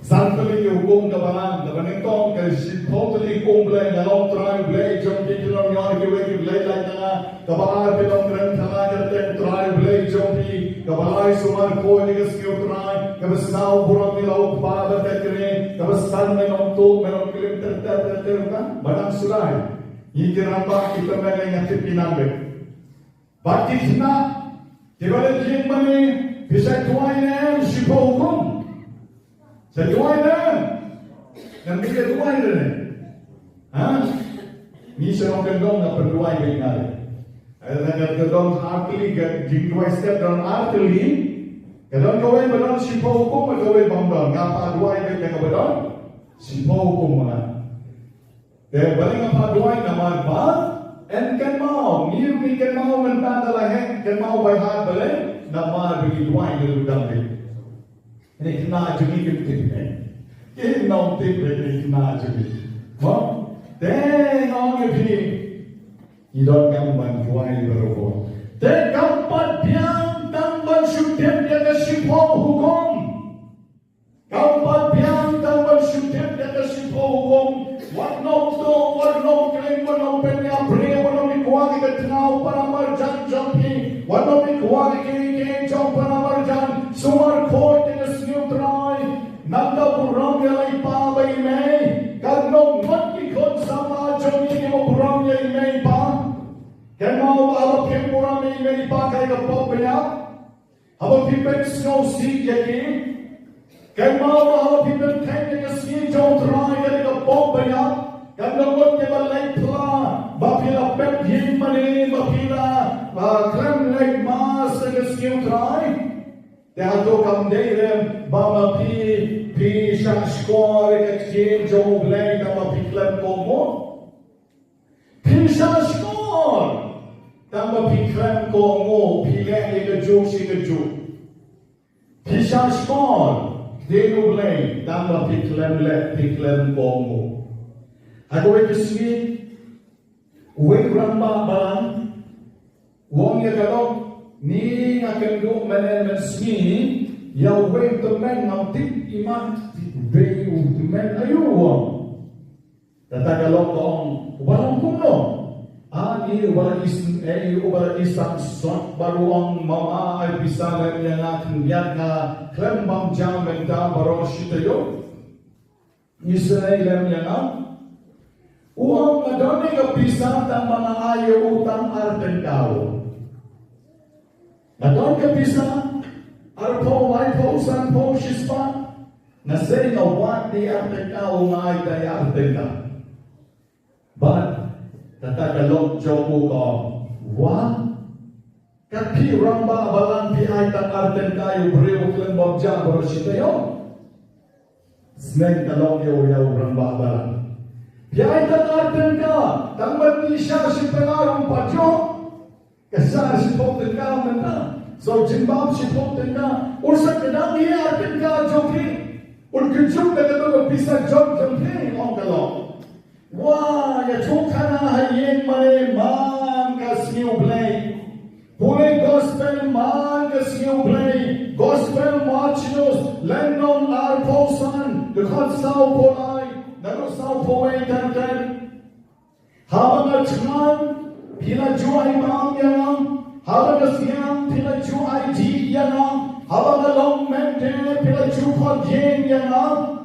Speaker 1: Santali hukum ke balang, ke Banyngkong kasi totally hukum belai dalam try belai jom di dalam yang kita belai lagi tengah. Kebalai dalam keren tengah kita try belai jom di kebalai sumar koi di skill try. Kebesau kurang di laut pada teknik. Kebesan menom tu menom kirim ter kan. Banang sulai. Ini rambak kita mengenai ngasih pinambe. Bagi kita, kita jin mani bisa tuainem siapa hukum. Saya tuainem, yang kita tuainem. Ni seorang gendong nak berduai dengan. Ada gendong artili, jingduai step dalam artili. Gendong kawin benar siapa hukum, kawin bangdong. Ngapa duai dengan benar? Siapa hukum mana? Dia balik apa doai nama apa? En kan mau, ni kan mau mentanda lah kan mau bayar balik nama bagi doai dulu dah ni. Ini kena jadi kita ni. Ini nanti bagi kena jadi. Mau? Then orang ni, idon kan bantuai berubah. Then kampat biang tambah syuting dia kasih hukum. Kampat biang tambah syuting dia kasih hukum. What no claim, what no penya pray, what no mikwagi ka tinaw para marjan jumping, what no mikwagi kini jump para marjan, sumar ko in a new try, nanda burang yalay pa bay may, kadnong matkikot sama jongi mo burang yay may pa, kaya mau alap yung burang yay may pa kaya kapag penya, habang pipek snow seed yaki, kaya mau alap pipek kaya ski jong try kaya kapag penya, Kandang ke balai pula, bapila pep yin mani, bapila krem leg mas ke skill try. Dah tu kam deh bapa pi shashkor ke skill job leg bapa pi klem komo. Pi shashkor, bapa pi klem komo, pi leg ke job si ke job. Pi shashkor, denu leg bapa pi klem leg pi klem komo. Aku berkesini, uang ramba balang, uang yang kalau ni akan duk manajemen sini, ya uang teman nanti iman beri teman ayu uang. Tetapi kalau kau balang kuno, ni ubah isam slot baru orang mama ay bisa yang akan lihat na klem bam jam benda baru shitayo, Israel yang Uang madoni ka bisa tang mga ayaw utang arten tao. Nadon ka bisa, arpo, waipo, sanpo, shispa, na say na what di arten ka, umay tayo arten ka. But, tatagalog joku ko, what? Kapi ramba balang pi ay tak arten kayo, beriwak lang babja, barosita yun. Snake talong yaw ramba balang. Pi ay tak arten ka, tangbat ni siya si pengarang padyo, kasar si pokten ka menta. So jimbab si pokten ka, ursa kadang iya arten ka joki, urkujuk na kadang bisa jog joki, ong kalong. Wah, ya chokana hayen mane man kasniu play. Pure gospel man kasniu play. Gospel marchinos lennon arposan. Dekat sao polai, nago sao poe tantan. Habang atman pila juai mang yang, habang siang pila juai ji yang, habang long mente pila juai yen yang.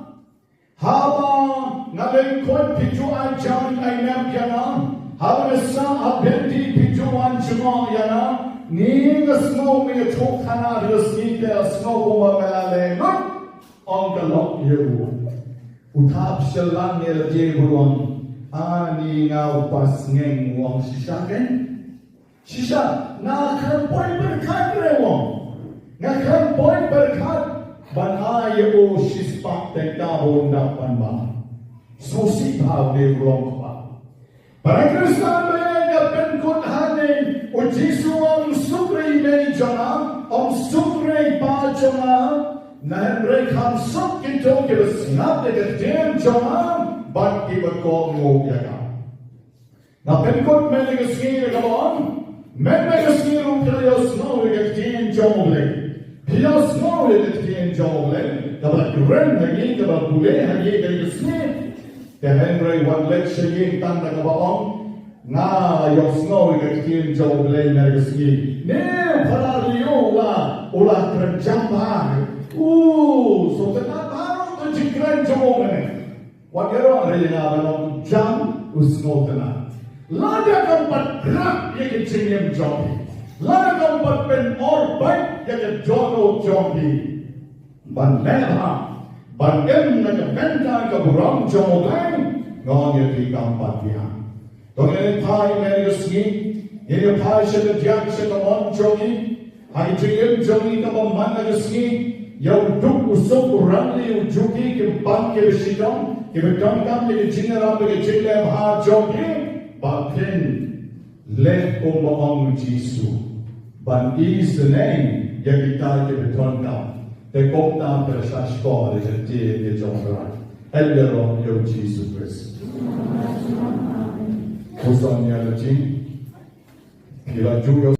Speaker 1: Habang nalengkot pijuan jam ay napyana, habang sa abenti pijuan juma yana, ni ngasmo may chokana resnite asno kumagalale not on the lock you. Utap silang nilje buruan, ani ngaw pas ngeng wang sisaken. Sisa nakan boy berkat rewang, nakan boy berkat. Banaya o sispak tengkahon dapan ba. Susi bhav de wrong ba. Para Kristan may gapenkot hanin o Jisu ang sukri may jana, ang sukri pa jana, na henry kam suk ito kibasnap de gajem jana, bat kibakong ngogyaga. Gapenkot may nagasngir kabon, may nagasngir kayos no gajem jomble. Pios no it came jole, kabak ren hagi kabak bule hagi dari kesne. The Henry one lecture ye tanda kabaong na yos no it came jole na kesne. Ne paraliyo ulah kerjamba. So tena baru tu jikran jole. Wagero ada yang abang jam usno tena. Lada kampat gerak ye kecilnya jole. Lada kampat pen orbit yang jono jombi, ban leha, ban na Bynta ke burang jomoleng, ngong yati kampat dia. Tongin pai merusgi, ini pai syak diak syak mon jogi, hari jiem jogi ke man merusgi, yau duk usuk urang li ujuki ke ban ke Shitom, ke betongkam ke jineram ke jilem ha jogi, bakin let omong Jisu. Ban is the name yang kita betulkan. Tekok tam persashkor is a day de jomberan. Elleron yo Jesus Christ. Usan ya leci. Kila juga.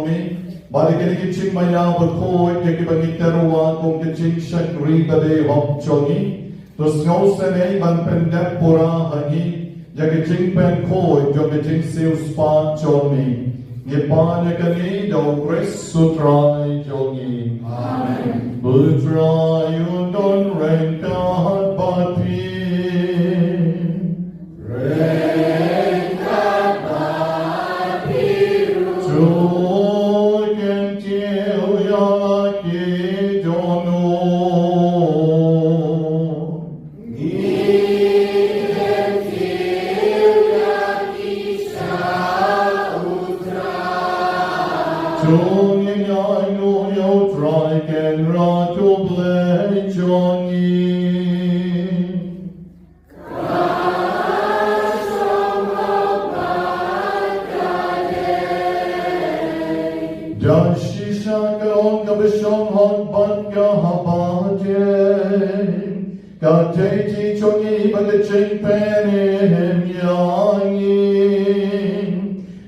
Speaker 1: chong mi. Balik ke ching maya Bakhuid ke bangit terwa kong ke ching shakri bade hom chongi. To snow sene ban pendep pura hangi. Ya ke ching pen khoi jo ke ching siu spa chongi. Ye pa ne kani do Chris sutrai chongi. Amen. Butrai undon ren kahat pati. Ren kahat pati. Joy can kill ya ki jono. Chung in I know you try can rot to play Johnny. Jashi shakalon kabishon hot bat kahabaje. Kateji chongi bagaching penim yangi.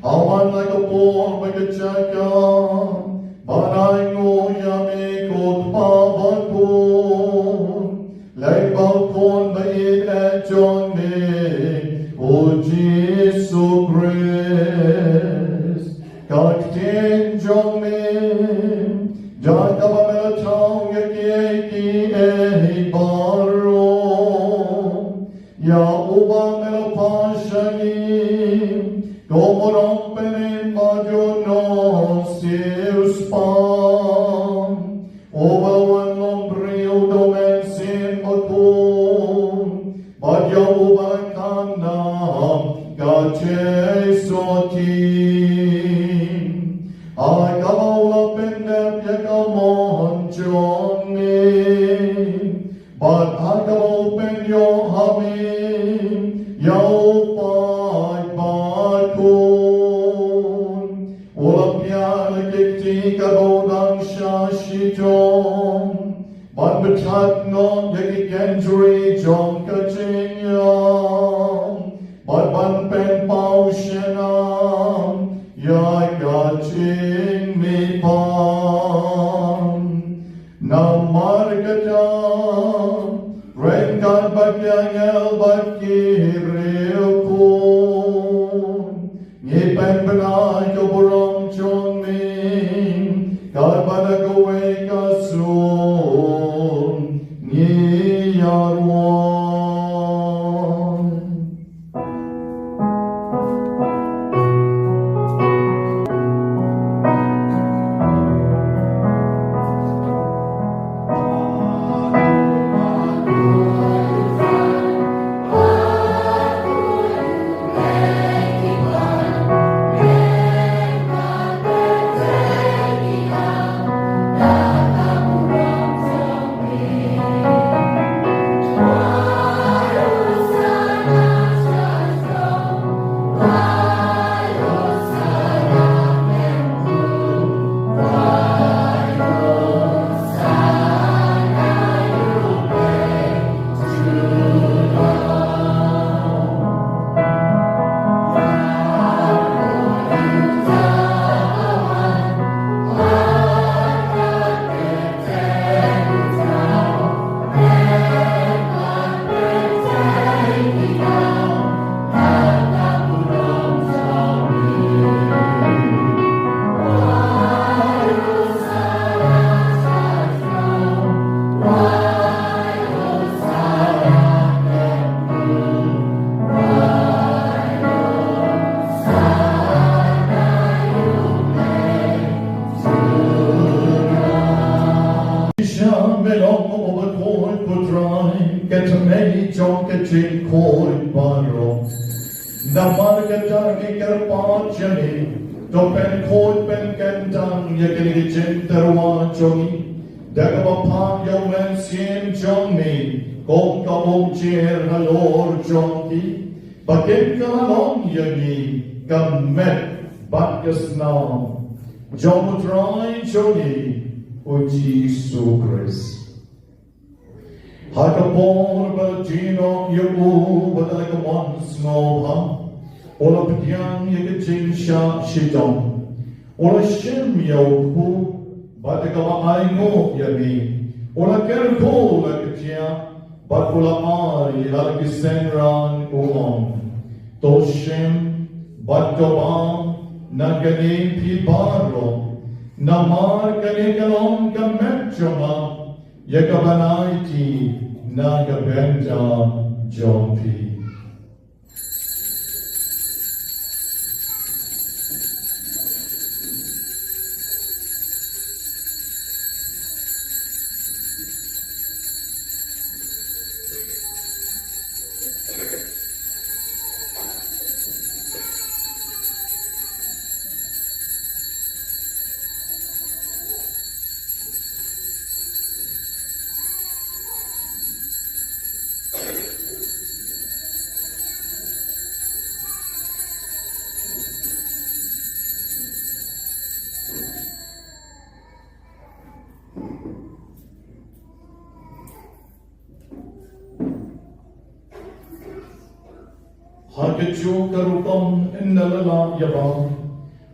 Speaker 1: Awan like a ball, like a jackal. But I know yami kot pavakun. Like balkon by it at John me. O Jesus Christ. Kaktin John me. Jakabamela tong yaki ehi baro. Ya ubamela pashani. Como rompen majuno sius pam, obawan lombrio domen sin bakun, badya ubakan nam gache sotin. Ay kabaula pendep yakamon choni, but I open your hami, yo pai bakun. Olapya lekti kabodang Shitom, but betat non yaki kendri jom kachinyam, but ban pen pau shenam, ya kaching mi pam. Namargatam, renkan bakyangel bakiriokun, ngipen benay kaburong chongming, karbadagawe kasun, ngiyarwan. Dopen khôn pen ken tang yakini chen terwa chongi dagaba pang yong len sien chong mi kong kamong cher halor chongki baken kalong yagi kamet bakas nam jomutrai chongi o Jesus Christ. Hakapor ba jino yagu badalaka once no ha. Ola pityang yakaching sha Shitom. Ola shem yauku, batikawa aingo yami. Ola kerko la ketia, bat ola mari la kisenran umon. Toshem, bat dobam, nagane pibaro, namar kane kalom kamechoma, yakabanaiti, nagabenta jompi. Hakechu karupam innalala yabam.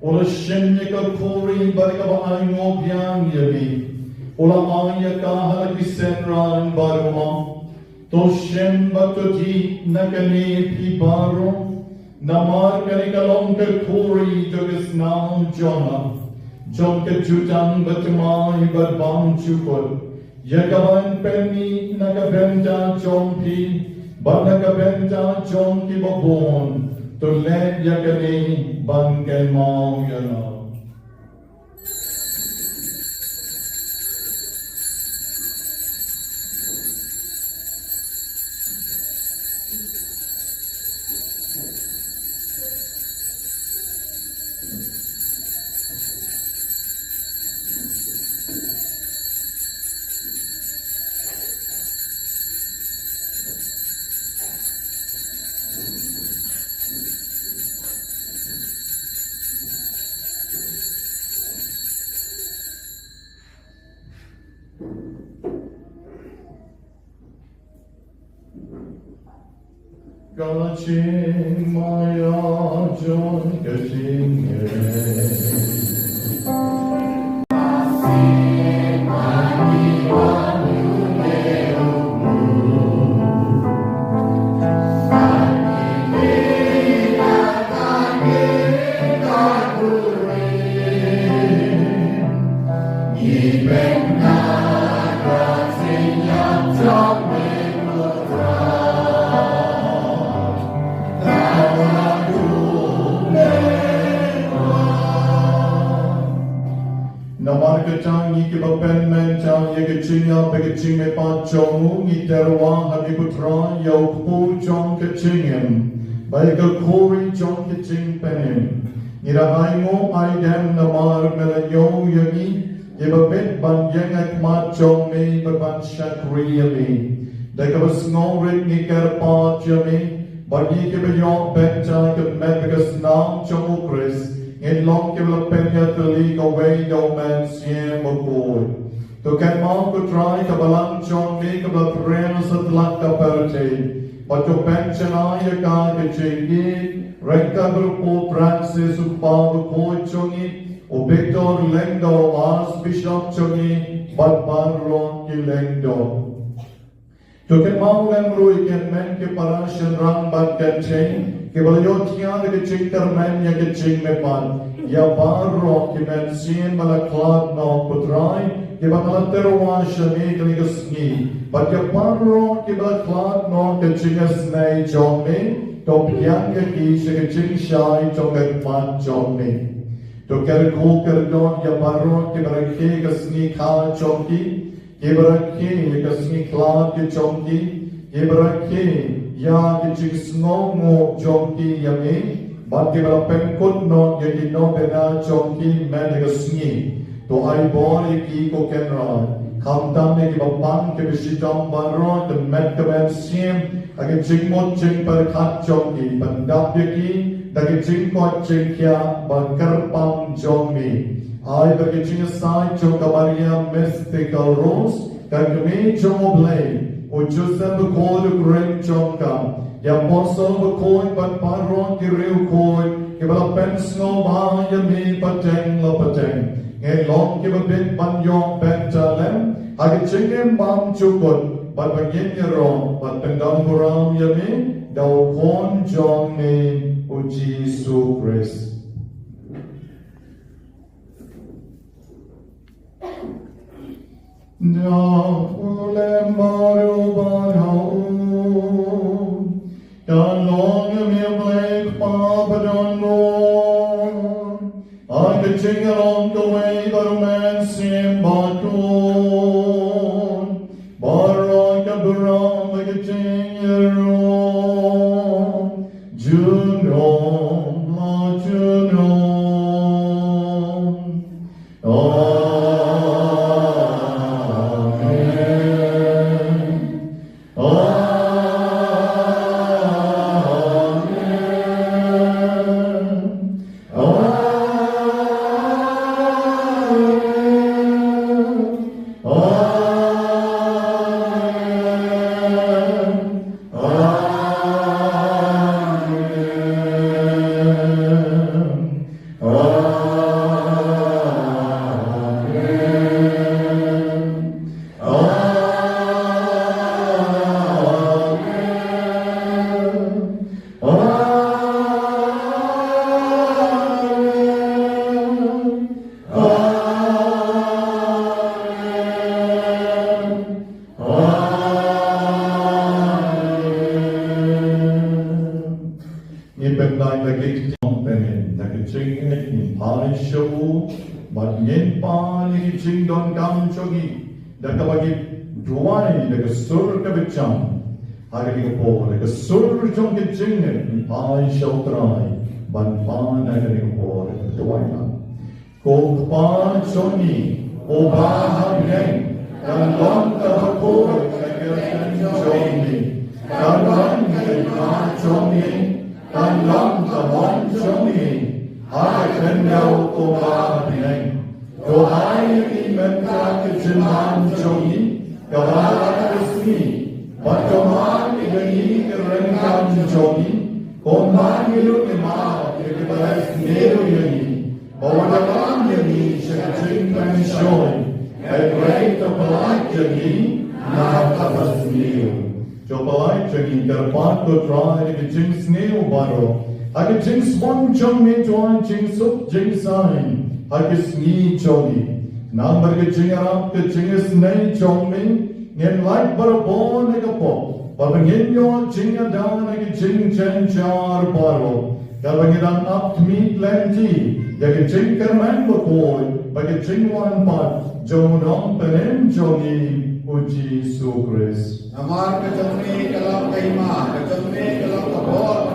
Speaker 1: Ola shemnika kuri barikaba aingo biang yabi. Ola ayaka halakisenran baruma. Toshem batoti nakane pibaro. Namar kanikalong kuri jogisnam jona. Jom kejutang batumai badbang chukot. Yakaban penni nakabenta jompi. Banagabenta jong kibabon, to let yakani bangke mau yana. Galaching Maya John Gaching Kiba penmen chang yekichinga pekichinge pa chongu ngiterwa hagiputra yauku chong kichingem baika kori chong kiching penem nirahaingo aidem namar melayo yagi yeba bet banjeng akmat chong me berban shakriyami dekabas ngongrit niker pa chami bagi kibayo benta kemet bekas nam chong ukris in long kibla penya tali away no man siem Bakhuid. To can mount to try kabalang chong me kabla prena satlak kaperte. But to penchana yaka kechingi rekka grupo praxis upa Bakhuid chongi o Victor lengdo as bishop chongi but barro ki lengdo. To can mount lemru ikan men ke parashan rang bat kechin. Kebalayotnya ke cingkar men ya ke cing mepan ya barro ke men sien malaklat no putrai ke bakalat terwa shani ke ligasni but ya barro ke balaklat no ke cingas nei jomne to piang ke ki se ke cing shai to ke pan jomne to ker ko ker don ya barro ke barakhe ke sni kha chomki ke barakhe ke sni klat ke chomki ke barakhe ya kicik snongo jomki yami bati bala penkut no yaki Nobena jomki menegasni to ai bori ki ko kenra kamtam ne ki bapang ke Shitom barro the metkamen sim agi jingmot jing per khat jomki bandap yaki dagi jingkot jingkya bankarpam jomi ai bagi jingasai jokamaria mystical rose kakme jomoblay O Joseph called a great Jonka, ya apostle Bakhuid pat paron ki riu khoi ki bala pen snow ba ya mi pateng lo pateng ngai long ki ba bin Banyngkong Bynta lem hagi chingem bam chukut but begin ya ro but pendam buram ya mi dau kon jong ni uji su Christ. Now, ulem baru barau, dan long me blake babadon long. I could sing along the way, but a man sim bakon. Barak a buram like a sing around. Junon, la junon. But yen pa ni ching don kam chogi daka bagi duai daka sur ka bicham hari ko po daka sur chong ke ching ni pa shautrai ban pa daka ni ko po duai na ko pa choni o ba ha yen dan long ka ko daka choni dan long ka choni dan long ka choni I can know Oba Bynang. Go high in Bynta Kichiman Jogi, go high with me. But go on in the Yi Renkan Jogi, go on in the Ma, if you like near Yoni, or the Ram Yoni, Shakatin and Showing, a great of polite Jogi, now covers meal. Jo polite Jogi, the part to try the Jing's nail bottle. I can jinx one jung me to one jinx up jinx sign. I can sneak jogi. Number get jing up the jingus nay jong me. Yen like but a bone like a pop. But when yen your jinga down like a jing chen jar bottle. Gaving it on up to meet plenty. You can jing a man before, but you jing one pot. Jong on penem jogi uji su Chris.
Speaker 3: Amar ke jomni kalam kaima, ke jomni kalam kabor.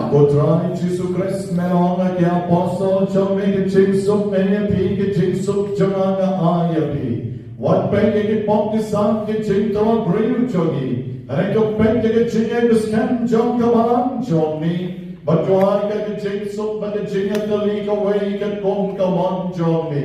Speaker 1: Potrai Jesu Christ melonga ke apostle chome ke chingsuk pi ke chingsuk changa ayapi. What penge ke pop ke sam ke chingto griu chogi. And to penge ke chinge ke scan jong kaman jomni. But joy ke chingsuk but ke chinge ke leak away ke kong kaman jomni.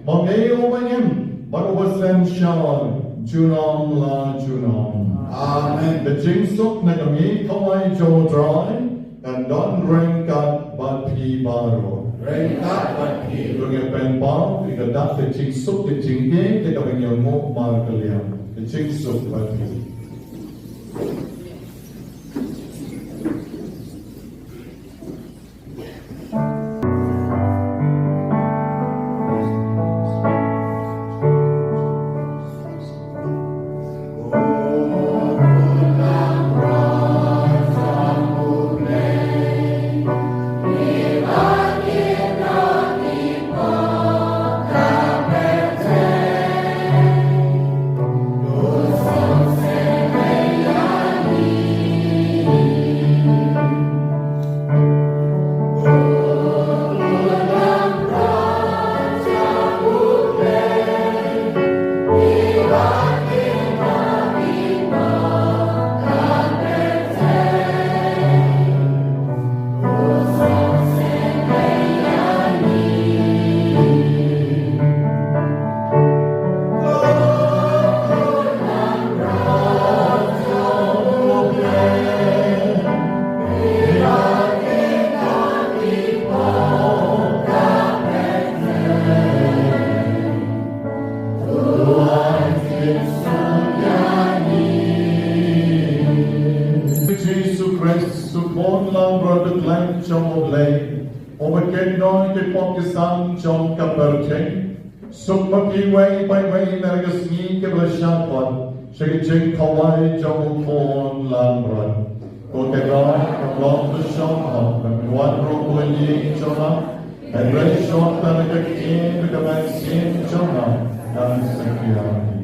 Speaker 1: Mangeo mayem but was then shan junam la junam.
Speaker 3: Amen.
Speaker 1: The jingsuk na kami kawai jo dry and don rengkat bati baro.
Speaker 3: Rengkat bati.
Speaker 1: Kung yung penpang, ikadat the jingsuk, the jingge, the kami yung mo markaliam. The jingsuk bati.
Speaker 4: Say
Speaker 1: ke Pakistan chong ka perche sukma ki wei bai wei mergas ni ke blashapat shegi ching kawai chong phone lan ran ko ke ra long the shong ha wan ro ko ni chong ha and red short ta ke kin ke ban sin chong ha dan security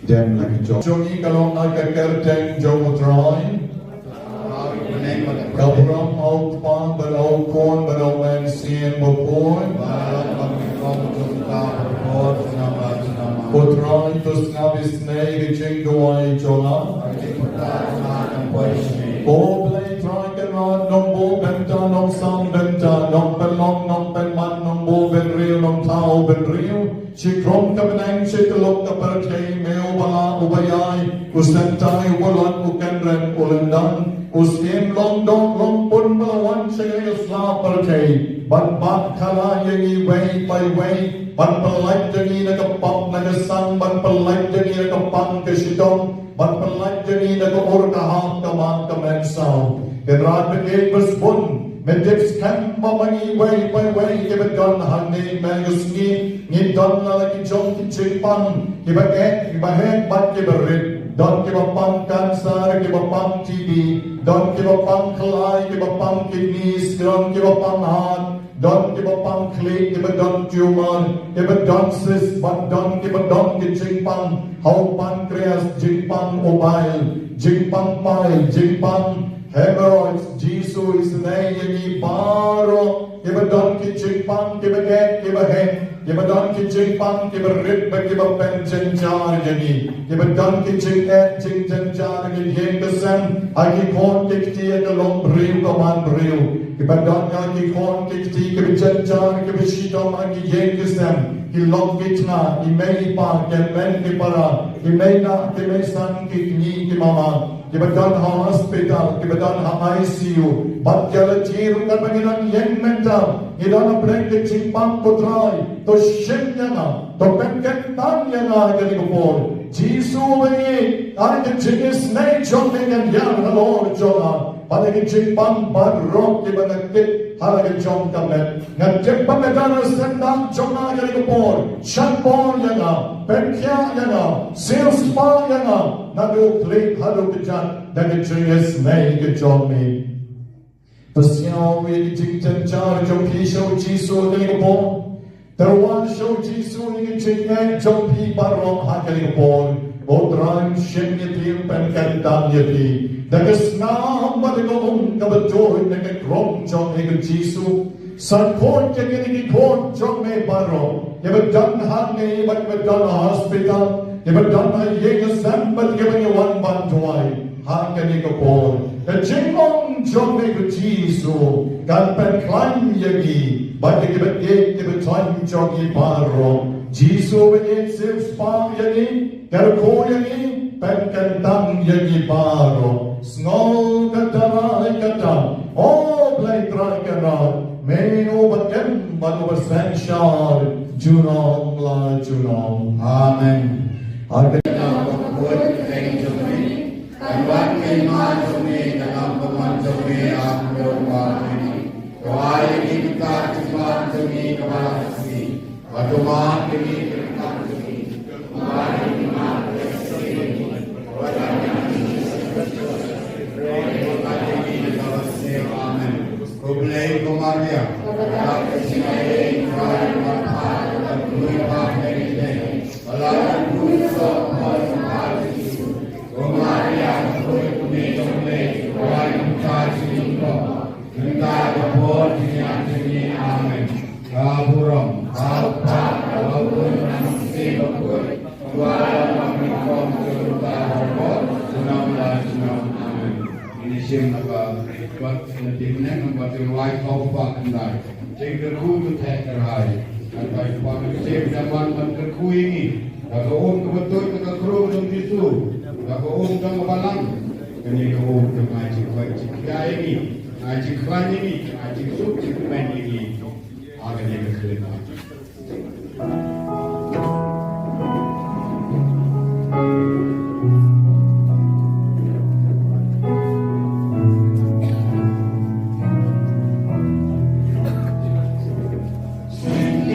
Speaker 1: Dem lagi jong ni kalau nak kerteng jong utrai Kabram out pang berau kon berau man sien bopon Utrai tus ngabis nei gecheng doai jonga O play try can run no bo benta no sound benta no pelong no penman no bo ben real no tau ben real Chikrom ka benang chikalok ka perkay meo bala ubayay Usentai walat ukenren ulendan Uskim long dong long pun balawan shay isla perkay Ban bat kala yangi way by way Ban pelait yangi nakapap nagasang Ban pelait yangi nakapang ka Shitom Ban pelait yangi nakaur kahang kamang kamensaw Kenrad bekay besbun Medix kempa mangi way by way Kibadan hangni mangasni Ngidan lalaki jong kichipan Kiba hek bat kibarit Don kiba pang cancer, kiba pang TB Don kiba pang kalay, kiba pang kidneys Don kiba pang heart Don kiba pang clay, kiba don tumor Kiba don cyst, but don kiba don kichipan How pancreas, jingpang mobile Jingpang pile, jingpang hemorrhoids, Jisu is name yagi baro Kiba don kichipan, kiba get, kiba hen Kiba don kichipan, kiba rit, kiba pension jar yagi Kiba don kichik ching jar yagi yengasem Aki kon kikti at the long briu kaman briu Kiba don yagi kon kikti, kiba jar, kiba shitom aki yengasem kilogit na, imei pa, kemen ki para, imei na, kimei san ki ni ki mama, kibadan ha hospital, kibadan ha ICU, bat kala jiru kan Panginoon yang mental, ilan ang pinagkitsipang putray, to shinya na, to pengkentan niya na ganito po. Jisu bagi, ang kitsingis na itsyon dengan yan, Lord, Jonah, panagkitsipang barok, iba nagkit, halaga John kamet, nagkit pamedan ang sendang Jonah ganito po, shanpon yan na, penkya yan na, sales pa yan na, naduklik, haduh kejat, dan kitsingis na ikitsyon mi. Pasyaw, ikitsing char, jom pisyaw Jisu ganito po, Terwan show Jisu ingin cengeng jompi barong hakali kepon. Bodran shen yeti penkentan yeti. Dagas nam baligong kabetul dengan krom jom ingin Jisu. Sarkon yang ini kron jom me barong. Yebedan hane yebedan hospital. Yebedan ayeng sambat yebedan bantuai. Hakali kepon. Jengong jom ingin Jisu. Kan penklaim yagi. Bagi kita tuan jogi baro, Jisu beri sifat yani, kerko yani, penkentang yani baro. Snol kata, oh play try kata, menu bakem banu bersensyar, junong la junong. Amen. Amen.
Speaker 3: Bakhuid kay Jomni, kanwan kay Jomni, dalam peman Jomni ang Jomni. Kawai kita cuma Jomni kawasi, waduman kini kita Jomni, kawai kita Jomni, Amen. Kublai Kumaria, tak kesinai kawai mata dan kuliah dari Alam kuso mati, Kumaria kulit Jomni, kawai kita Jomni. Bynta kapor ini amin. Kaburam, kapal, walaupun masih Bakhuid, kuala Banyngkong serta kapor, sunam amin. Ini sim apa? Buat sedihnya membuat riwayat kau Bakhyndai. Jika ku tu tak terhai, akan pakai sim zaman menterku ini. Kalau kebetul kita kru dalam tisu, kalau dalam balang, ini kau mengaji wajib ini. Aji klan ini, aji sub, aji klan ini, akan yang kelima.
Speaker 4: Sing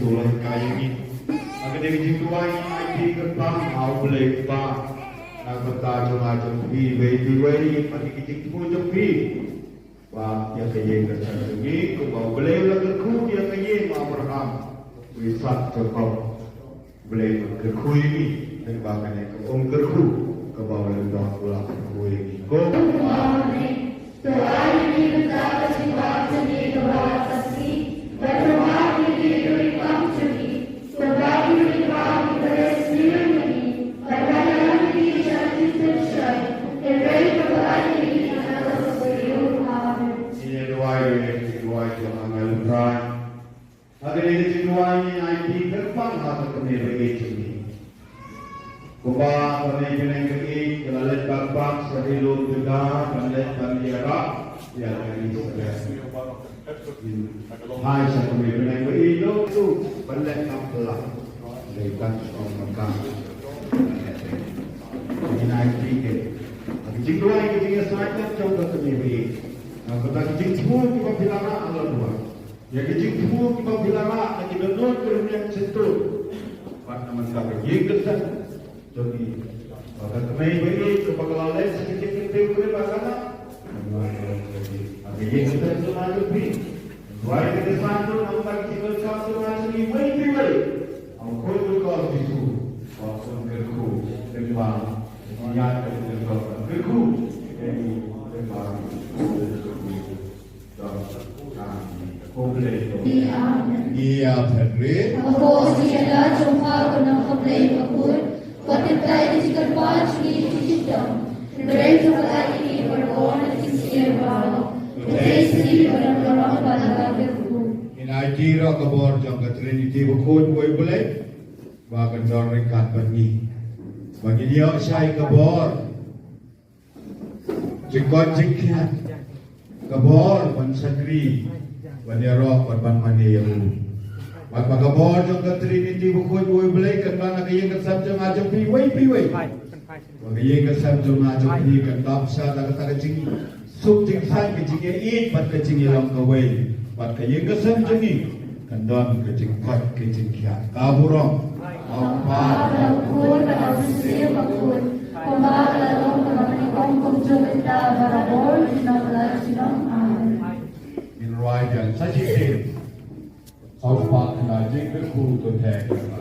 Speaker 3: sulan kaya ini. Agar dia jitua ini IT kertas mau boleh pak. Nak bertajuk macam pi, wei pagi kita pun jepi. Wah, yang kaya kertas ini, kau mau boleh lagi ku yang kaya Abraham. Wisat cakap boleh kerku ini. Dan bahkan yang kerku kau bawa lembah pulang kerku ini. Kau. Doa ini mendapat sebab seni kebawa saksi. Berdoa ini dari kamcuri. Sebab ini kami beresmian ini. Berkaitan ini jadi tersyai. Dari doa ini adalah sebelum amin. Ini doa yang amal berat. Agar ini doa ini nanti berpang atau kembali begitu ini. Kuba kami pinang kaki kelalet bakbak sebelum juga kelalet bandiara yang ini sudah. Hai saya kami pinang kaki itu balik kamplah lepas orang ini nanti ke. Jika orang kita sahaja coba kami beri. Kalau jika semua kita bilang Allah dua. Ya jika semua kita bilang kita donor kerana sentuh. Pada masa ini kita jadi, pada kami beri kepada lain sedikit kita boleh bahkan. Tapi yang kita sudah lebih, baik kita satu nampak kita satu lagi lebih. Aku juga itu, aku kerku, tembang, niat kerku, ini tembang, Iya, Febri.
Speaker 4: Ako siya jumpa ko ng kablay Bakhuid. Patintay di si Karpan ni Shitom. Diretso ka ini berdoa di sini baru. Desi berdoa pada Bakhuid.
Speaker 3: Inajira kabor jang Trinity Bakhuid boleh. Bahkan orang kat bani. Bagi dia saya kabor. Jikot jikhat. Kabor pansagri. Banero korban mani yang Mak kabor jang Trinity Bakhuid boleh kan mana kaya kasam jang ajam piwai. Kaya kasam jang ajam pi kan tapsa tak tak jing suk jing sai ke jing eat pat ke jing lam kawai. Pat kaya kasam jang ni kan don ke jing pat ke jing kya. Kaburong.
Speaker 4: Bakhuid pada sisi Bakhuid. Kumbara dalam Banyngkong kumjung kita barabor Shitom amin.
Speaker 3: Right dan sajaเขาฝากนายยิ่งเป็นครูตัวแทนกันไป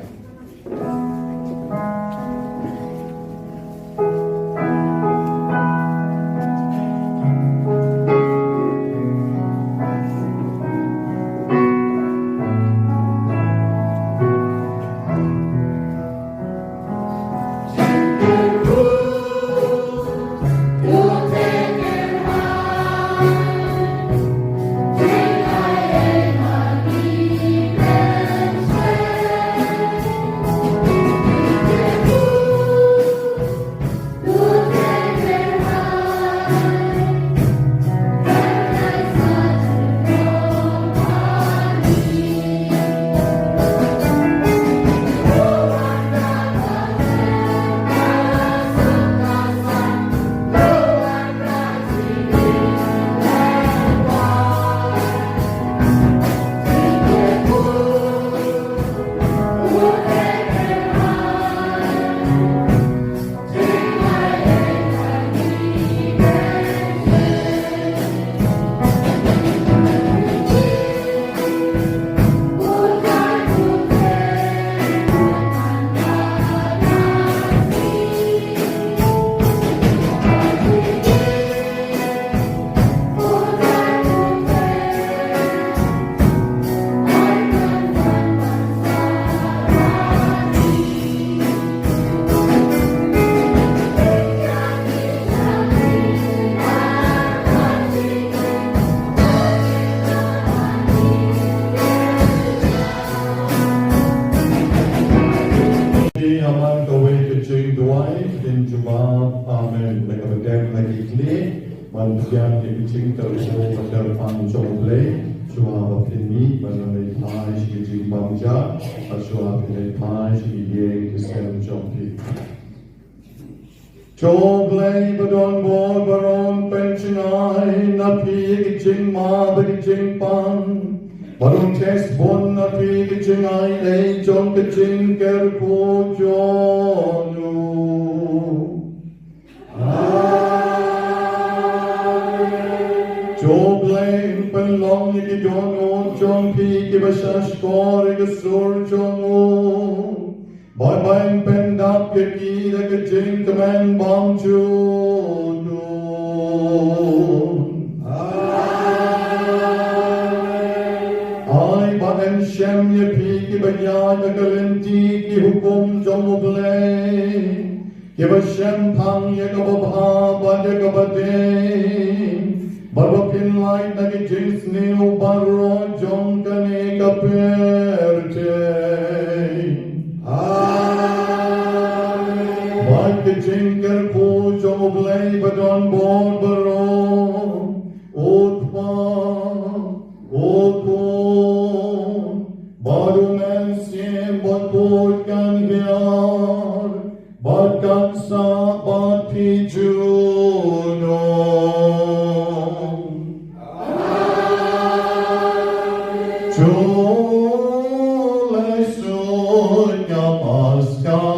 Speaker 1: Manusia dipicing terusung pada panjang play, cuma bapini mengenai pai segi bangsa, cuma mengenai pai segi yang kesem jompi. Joglay badon bol baron pensionai napi kicing ma berkicing pan, Warum test Bonner Kriege Chingai Lei John Kachinker Kojonu. Job Lane Penlong Yiki Jono John P. Kiba Shashkor Gasur Jono. Bye bye Pendap Yaki the Kachin Command Bomb Jono. Shem ye pi ki banya ya galenti ki hukum jomuble ki bashem thang ye kabha ba ye kabate barapin lai na ki jins ne ubaro jom kane kaperte amen ba ki jinker ko jomuble badon bon baro utma oko Baru mensim batul kan biar Batkan sa bati juno Chulai sunya maska